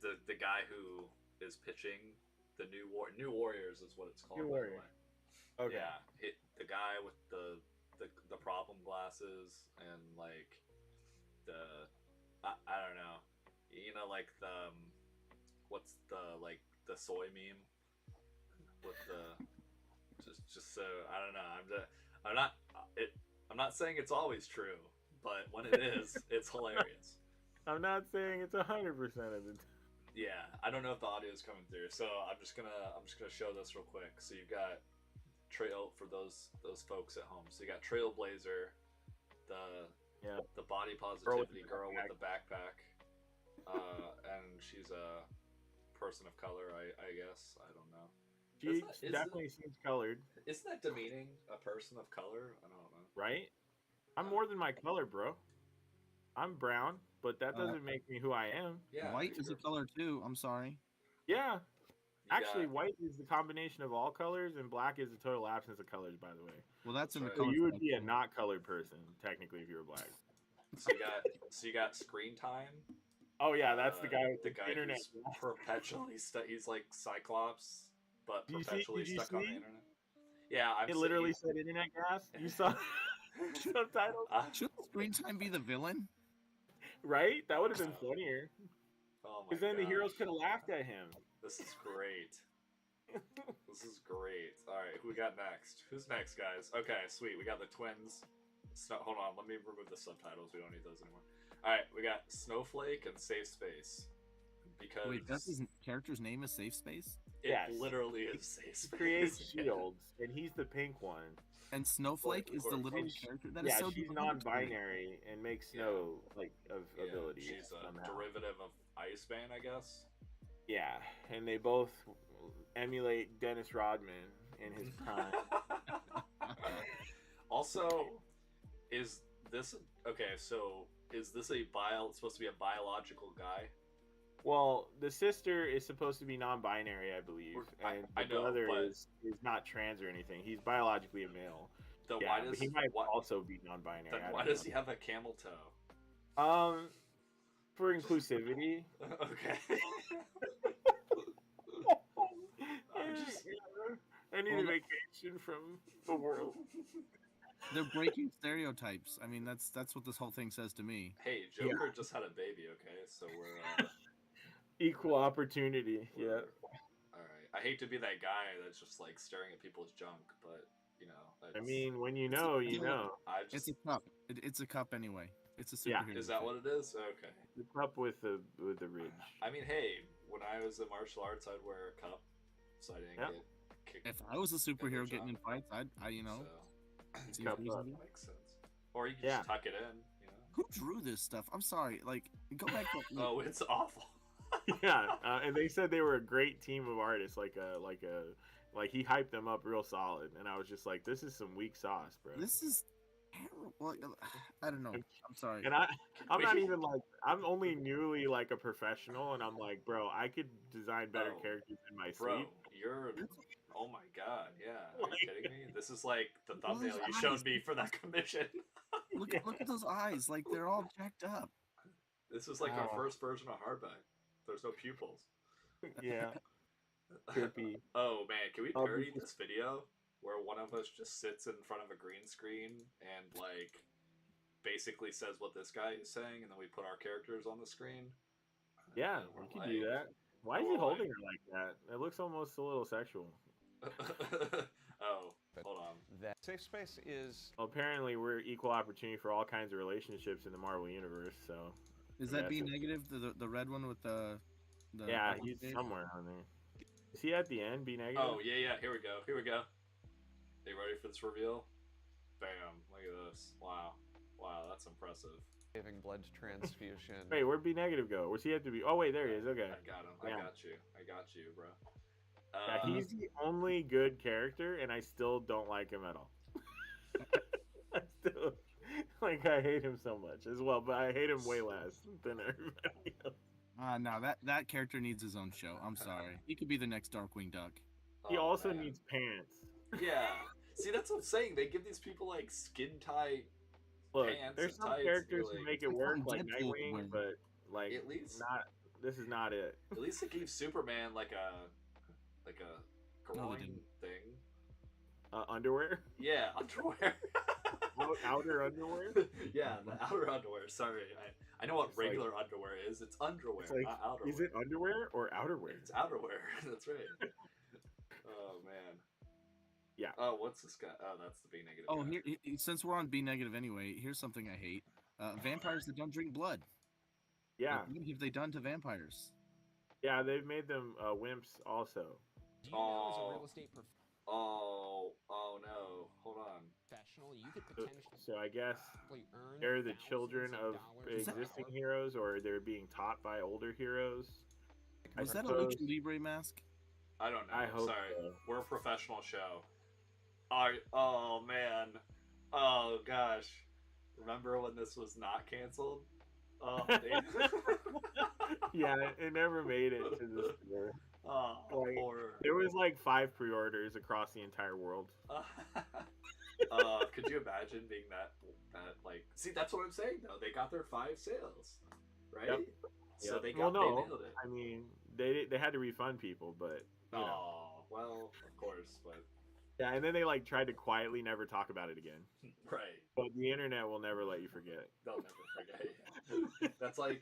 The guy who is pitching the new Warriors is what it's called. New by the Warrior. way. Okay. Yeah, the guy with the problem glasses and like I don't know, like the what's the like the soy meme with the just so I don't know. I'm not saying it's always true, but when it is, it's hilarious. I'm not saying it's 100% of the time. Yeah, I don't know if the audio is coming through, so I'm just gonna show this real quick. So you've got Trail for those folks at home. So you got Trailblazer, the body positivity girl with the backpack, and she's a person of color, I guess. I don't know. She definitely seems colored. Isn't that demeaning? A person of color? I don't know. Right? I'm more than my color, bro. I'm brown, but that doesn't make me who I am. Yeah, White is a color too. I'm sorry. Yeah. Actually, white is the combination of all colors, and black is the total absence of colors, by the way. Well, that's in the So color. you would be a not colored person, technically, if you were black. So you got Screen Time. Oh, yeah, that's the guy with the guy internet. who's perpetually he's like Cyclops, but perpetually stuck on the internet. Yeah, It literally said internet gas. You saw subtitles? Shouldn't Screen Time be the villain? Right? That would have been funnier. Oh my Because then the gosh. heroes could have laughed at him. This is great. This is great. Alright, who we got next? Who's next, guys? Okay, sweet. We got the twins. Hold on, let me remove the subtitles. We don't need those anymore. Alright, we got Snowflake and Safe Space. Because Wait, that's his character's name is Safe Space? it literally is Safe Space. He creates shields, and he's the pink one. And Snowflake is the little character that is so she's non-binary and makes no ability. She's a somehow. derivative of Iceman, I guess. Yeah, and they both emulate Dennis Rodman in his prime. Also, is this okay? So is this supposed to be a biological guy? Well, the sister is supposed to be non-binary, I believe, and the brother is not trans or anything. He's biologically a male. But he might also be non-binary. Then why does he have a camel toe? For inclusivity. Okay. I need a vacation from the world. They're breaking stereotypes. I mean, that's what this whole thing says to me. Hey, Joker just had a baby. Okay, so we're equal opportunity. Yeah. All right. I hate to be that guy that's just like staring at people's junk, but you know. I mean, when you know, you know. It's a cup. It's a cup anyway. It's a superhero. Yeah. Is that what it is? Okay. The cup with the ridge. I mean, hey, when I was in martial arts, I'd wear a cup, so I didn't get kicked. If I was a superhero getting in fights, I you know. So, that makes sense. Or you can just tuck it in. You know. Who drew this stuff? I'm sorry. Like, go back. Oh, it's awful. Yeah, and they said they were a great team of artists. Like he hyped them up real solid, and I was just like, this is some weak sauce, bro. This is terrible. I don't know. I'm sorry. And I'm not even like, I'm only newly like a professional, and I'm like, bro, I could design better characters in my sleep. Oh my god, yeah. Are you kidding me? This is like the thumbnail you showed me for that commission. Look at those eyes. Like, they're all jacked up. This is like our first version of Hardback. There's no pupils. Yeah. Trippy. Oh man, can we parody this video where one of us just sits in front of a green screen and like basically says what this guy is saying, and then we put our characters on the screen? Yeah, we can do that. Why is he holding her like that? It looks almost a little sexual. Oh, hold on. That safe space is Well, apparently, we're equal opportunity for all kinds of relationships in the Marvel universe. So Is I that guess B negative? The red one with the yeah, ugly he's face? somewhere on there. Is he at the end? Be negative. Oh, yeah. Here we go. Here we go. Are you ready for this reveal? Bam. Look at this. Wow. Wow, that's impressive. giving blood transfusion. Wait, where'd B negative go? Where's he have to be? Oh wait, there he is. Okay. I got him. Yeah. I got you, bro. Yeah, he's the only good character, and I still don't like him at all. I still, I hate him so much as well, but I hate him way less than everybody else. No, that character needs his own show. I'm sorry. He could be the next Darkwing Duck. He Oh, also man. needs pants. Yeah. See, that's what I'm saying. They give these people like skin tight Look, pants there's and some tights. characters You're who like, make it like work, something like Deadpool would Nightwing, wear. but like at least this is not it. At least it gave Superman like a groin didn't. thing. Underwear, Yeah, underwear. outer underwear. Yeah, the outer underwear. Sorry, I know what It's like- regular underwear is. It's underwear, It's like, not outerwear. is it underwear or outerwear? It's outerwear. That's right. Oh man. Yeah. Oh, what's this guy? Oh, that's the B negative. Oh, guy. since we're on B negative anyway, here's something I hate: vampires that don't drink blood. Yeah, Like, what have they done to vampires? yeah, they've made them wimps also. Do you know as a real estate Oh no. Hold on. professional, you could potentially So I guess earn they're the thousands children of dollars an existing hour? heroes, or they're being taught by older heroes. Was that a suppose- Lucha Libre mask? I don't know. I hope Sorry. so. We're a professional show. Oh man. Oh gosh. Remember when this was not canceled? Oh, Yeah, it never made it to the store. oh Like, horror. There was like 5 pre-orders across the entire world. Could you imagine being that like? See, that's what I'm saying though. They got their 5 sales, right? Yep. So Yep. they Well, got no, they nailed it. I mean, they had to refund people, but you know. Oh well, of course, but Yeah, and then they like tried to quietly never talk about it again. right. But the internet will never let you forget. They'll never forget. That's like,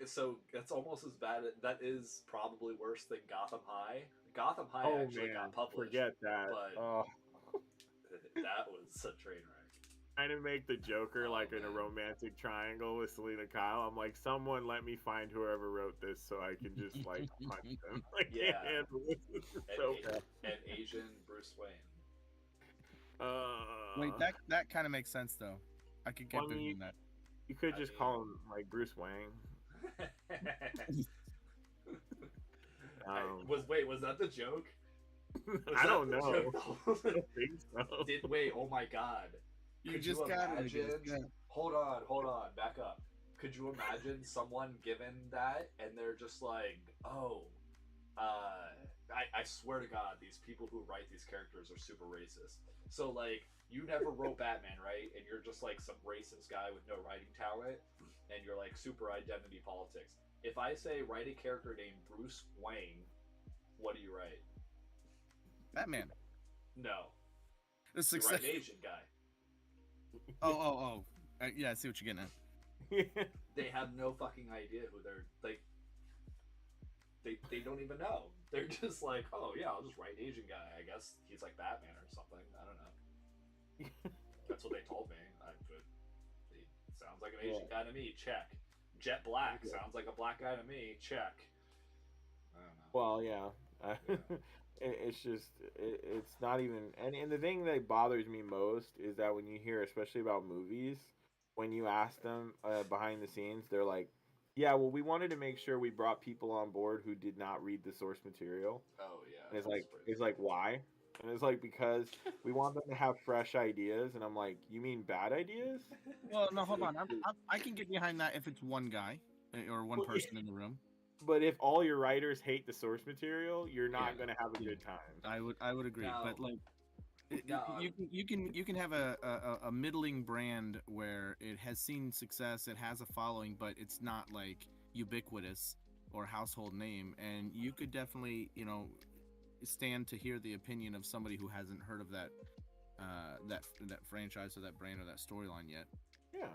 so that's almost as bad. That is probably worse than Gotham High. Gotham High actually got published. forget that. but- Oh, That was a train wreck. trying to make the Joker Oh, like in a man. romantic triangle with Selena Kyle. I'm like, someone let me find whoever wrote this so I can just like punch them. I can't Yeah. handle this. This is And, so bad. and Asian Bruce Wayne. Wait, that kind of makes sense though. I could get Well, I mean, behind that. you could I just mean- call him like Bruce Wang. Was that the joke? Was I that don't the know. joke? I don't think so. Wait, oh my god. You Could just you got imagine? it. Hold on, back up. Could you imagine someone given that and they're just like, oh, I swear to God, these people who write these characters are super racist. So like, you never wrote Batman, right? And you're just like some racist guy with no writing talent, and you're like super identity politics. If I say write a character named Bruce Wayne, what do you write? Batman. No, The you success. write an Asian guy. Oh. Yeah, I see what you're getting at. They have no fucking idea who they're like. They don't even know. They're just like, oh yeah, I'll just write Asian guy. I guess he's like Batman or something. I don't know. That's what they told me. He sounds like an Asian guy to me. Check. Jet Black sounds like a black guy to me. Check. I don't know. Well, yeah. It's just, it's not even, and the thing that bothers me most is that when you hear, especially about movies, when you ask them behind the scenes, they're like, yeah, well, we wanted to make sure we brought people on board who did not read the source material. Oh yeah. And that's it's like, why? And it's like, because we want them to have fresh ideas. And I'm like, you mean bad ideas? Well, no, hold on. I can get behind that if it's one guy or one person in the room. But if all your writers hate the source material, you're not going to have a good time. I would agree, No. but like, No. you can have a middling brand where it has seen success, it has a following, but it's not like ubiquitous or household name, and you could definitely stand to hear the opinion of somebody who hasn't heard of that franchise or that brand or that storyline yet. Yeah.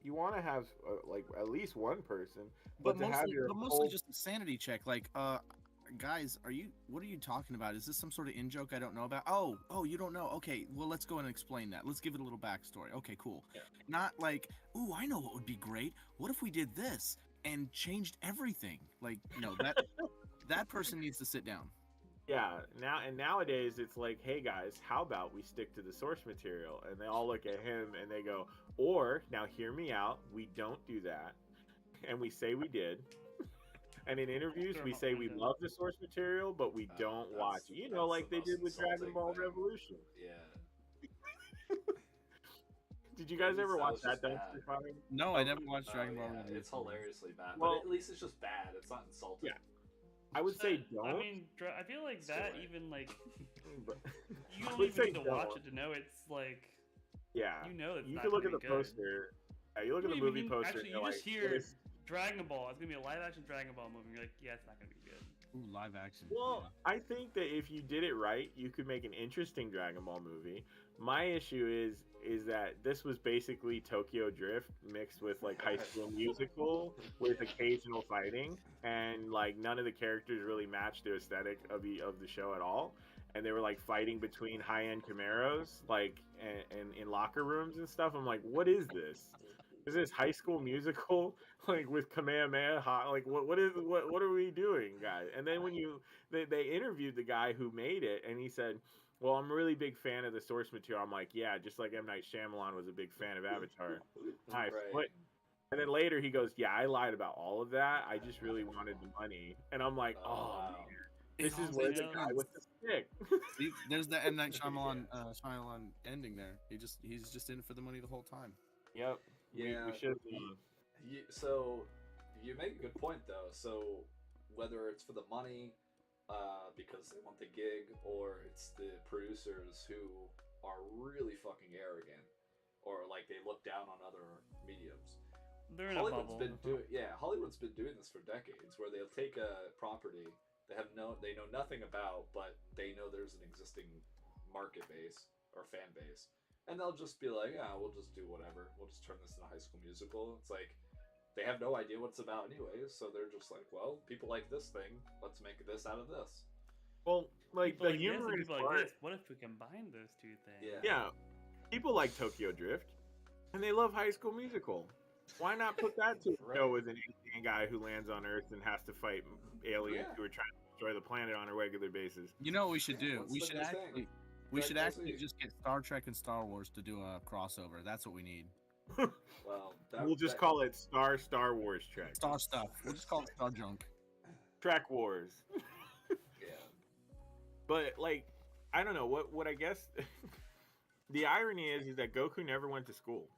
You want to have like at least one person, But to have mostly, your but mostly whole- just a sanity check. Like, guys, what are you talking about? Is this some sort of in joke I don't know about? Oh, you don't know? Okay, well, let's go and explain that. Let's give it a little backstory. Okay, cool. Yeah. Not like, ooh, I know what would be great. What if we did this and changed everything? Like, no, that person needs to sit down. Yeah, nowadays it's like, hey guys, how about we stick to the source material? And they all look at him and they go, or now hear me out, we don't do that, and we say we did. And in interviews, Sure, we say we Hunter. love the source material, but we don't watch it. You know, like the they most did with Dragon insulting Ball thing. Revolution. Yeah. Did you guys At ever least watch was that just bad. dumpster fire? No, I never watched Oh, Dragon Ball. yeah, Revolution. it's hilariously bad, Well- but at least it's just bad. It's not insulting. Yeah. I would say don't. I mean, I feel like that Sorry. even like but- you I don't would even say need to watch don't. it to know it's like Yeah. you know it's You not can look at gonna the be good. poster. Yeah, you look at What the do you movie mean? poster. Actually, and you're you just like, hear what is- Dragon Ball. It's gonna be a live action Dragon Ball movie. You're like, yeah, it's not gonna be good. Ooh, live action. Well, I think that if you did it right, you could make an interesting Dragon Ball movie. My issue is that this was basically Tokyo Drift mixed with like High School Musical with occasional fighting, and like none of the characters really matched the aesthetic of the show at all. And they were like fighting between high-end Camaros, like and in locker rooms and stuff. I'm like, what is this? Is this High School Musical, like with Kamehameha? Like what are we doing, guys? And then when they interviewed the guy who made it, and he said, "Well, I'm a really big fan of the source material." I'm like, "Yeah, just like M. Night Shyamalan was a big fan of Avatar." Nice. Right. What? And then later he goes, "Yeah, I lied about all of that. I just really wanted the money." And I'm like, "Oh, wow. man, this is all where makes the guy sense. with the stick." See, there's the M. Night Shyamalan ending there. He's just in it for the money the whole time. Yep. Yeah. We should. So you make a good point though. So whether it's for the money, because they want the gig, or it's the producers who are really fucking arrogant, or like they look down on other mediums. They're in a Hollywood's bubble. Hollywood's been doing this for decades, where they'll take a property they know nothing about, but they know there's an existing market base or fan base, and they'll just be like, yeah, we'll just do whatever. We'll just turn this into a High School Musical. It's like they have no idea what it's about anyways, so they're just like, well, people like this thing, let's make this out of this. Well, like People the like this humor and is people smart. like this. What if we combine those two things? Yeah. Yeah, people like Tokyo Drift, and they love High School Musical. Why not put that to a Right. show with an alien guy who lands on Earth and has to fight aliens Yeah. who are trying to destroy the planet on a regular basis? You know what we should do? What's We the should new actually thing? we Like, should what's actually the- just get Star Trek and Star Wars to do a crossover. That's what we need. Well, We'll just call it Star Wars Trek. Star stuff. We'll just call it Star Junk. Trek Wars. Yeah. But like, I don't know what I guess. The irony is that Goku never went to school.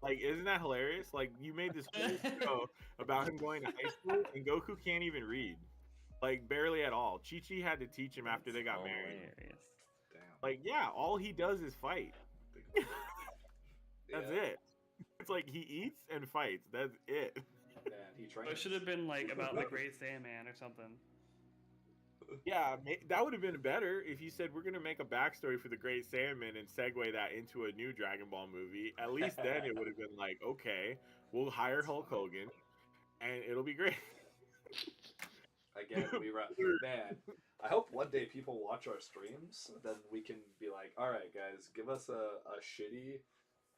Like, isn't that hilarious? Like, you made this whole show about him going to high school, and Goku can't even read. Like, barely at all. Chi-Chi had to teach him after they got married. Hilarious. Damn. Like, yeah, all he does is fight. That's Yeah. it. It's like he eats and fights. That's it. And he It trains. should have been like about the Great Sandman or something. Yeah, that would have been better if you said we're gonna make a backstory for the Great Sandman and segue that into a new Dragon Ball movie. At least then it would have been like, okay, we'll hire Hulk Hogan, and it'll be great. Again, man. I hope one day people watch our streams, then we can be like, all right, guys, give us a shitty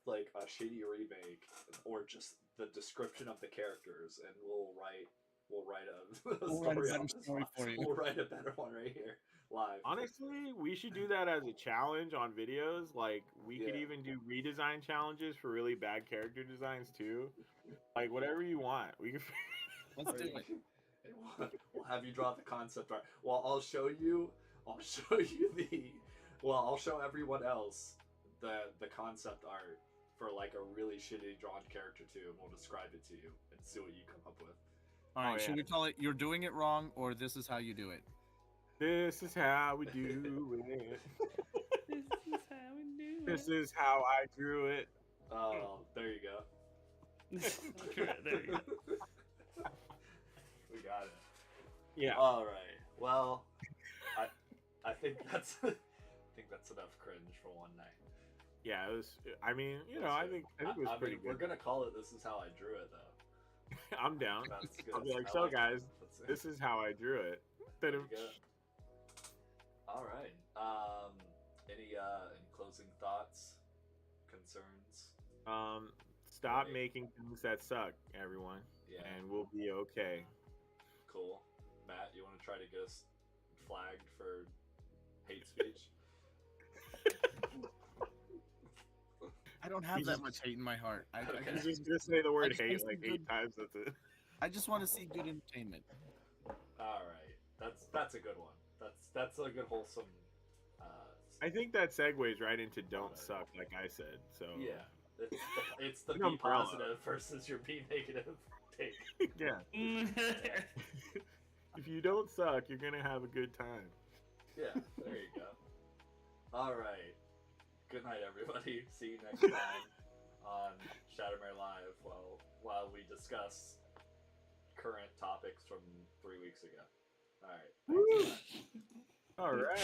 remake, or just the description of the characters, and we'll write a story on this story live. for you. We'll write a better one right here live. Honestly, we should do that as a challenge on videos. Like, we could Yeah. even do redesign challenges for really bad character designs too. Like, whatever you want. We can. Let's do it. We'll have you draw the concept art. Well, I'll show you I'll show everyone else the concept art for like a really shitty drawn character too, and we'll describe it to you and see what you come up with. All right, Oh, should yeah. we call it "You're doing it wrong" or "This is how you do it"? This is how we do it. This is how we do This it. is how I drew it. Oh, there you go. There you go. We got it. Yeah. All right. Well, I think that's enough cringe for one night. Yeah, it was. I mean, you know, I think it was I pretty mean, we're good. gonna call it "This Is How I Drew It," though. I'm down. That's good. I'll be like, I so like guys, that. That's it. this is how I drew it. Pretty good. All right. Any closing thoughts, concerns? Stop Right. making things that suck, everyone, Yeah. and we'll be okay. Cool. Matt, you want to try to get us flagged for hate speech? I don't have that much hate in my heart. I Okay. You just say the word just hate wanna like see 8 times. That's it. just want to see good entertainment. All right. That's a good one. That's a good wholesome. I think that segues right into don't Alright. suck, like I said. So Yeah. It's the An be umbrella. positive versus your be negative take. yeah. If you don't suck, you're gonna have a good time. Yeah, there you go. All right. Good night, everybody. See you next time on Shattermare Live while we discuss current topics from 3 weeks ago. All right. Thanks. All right.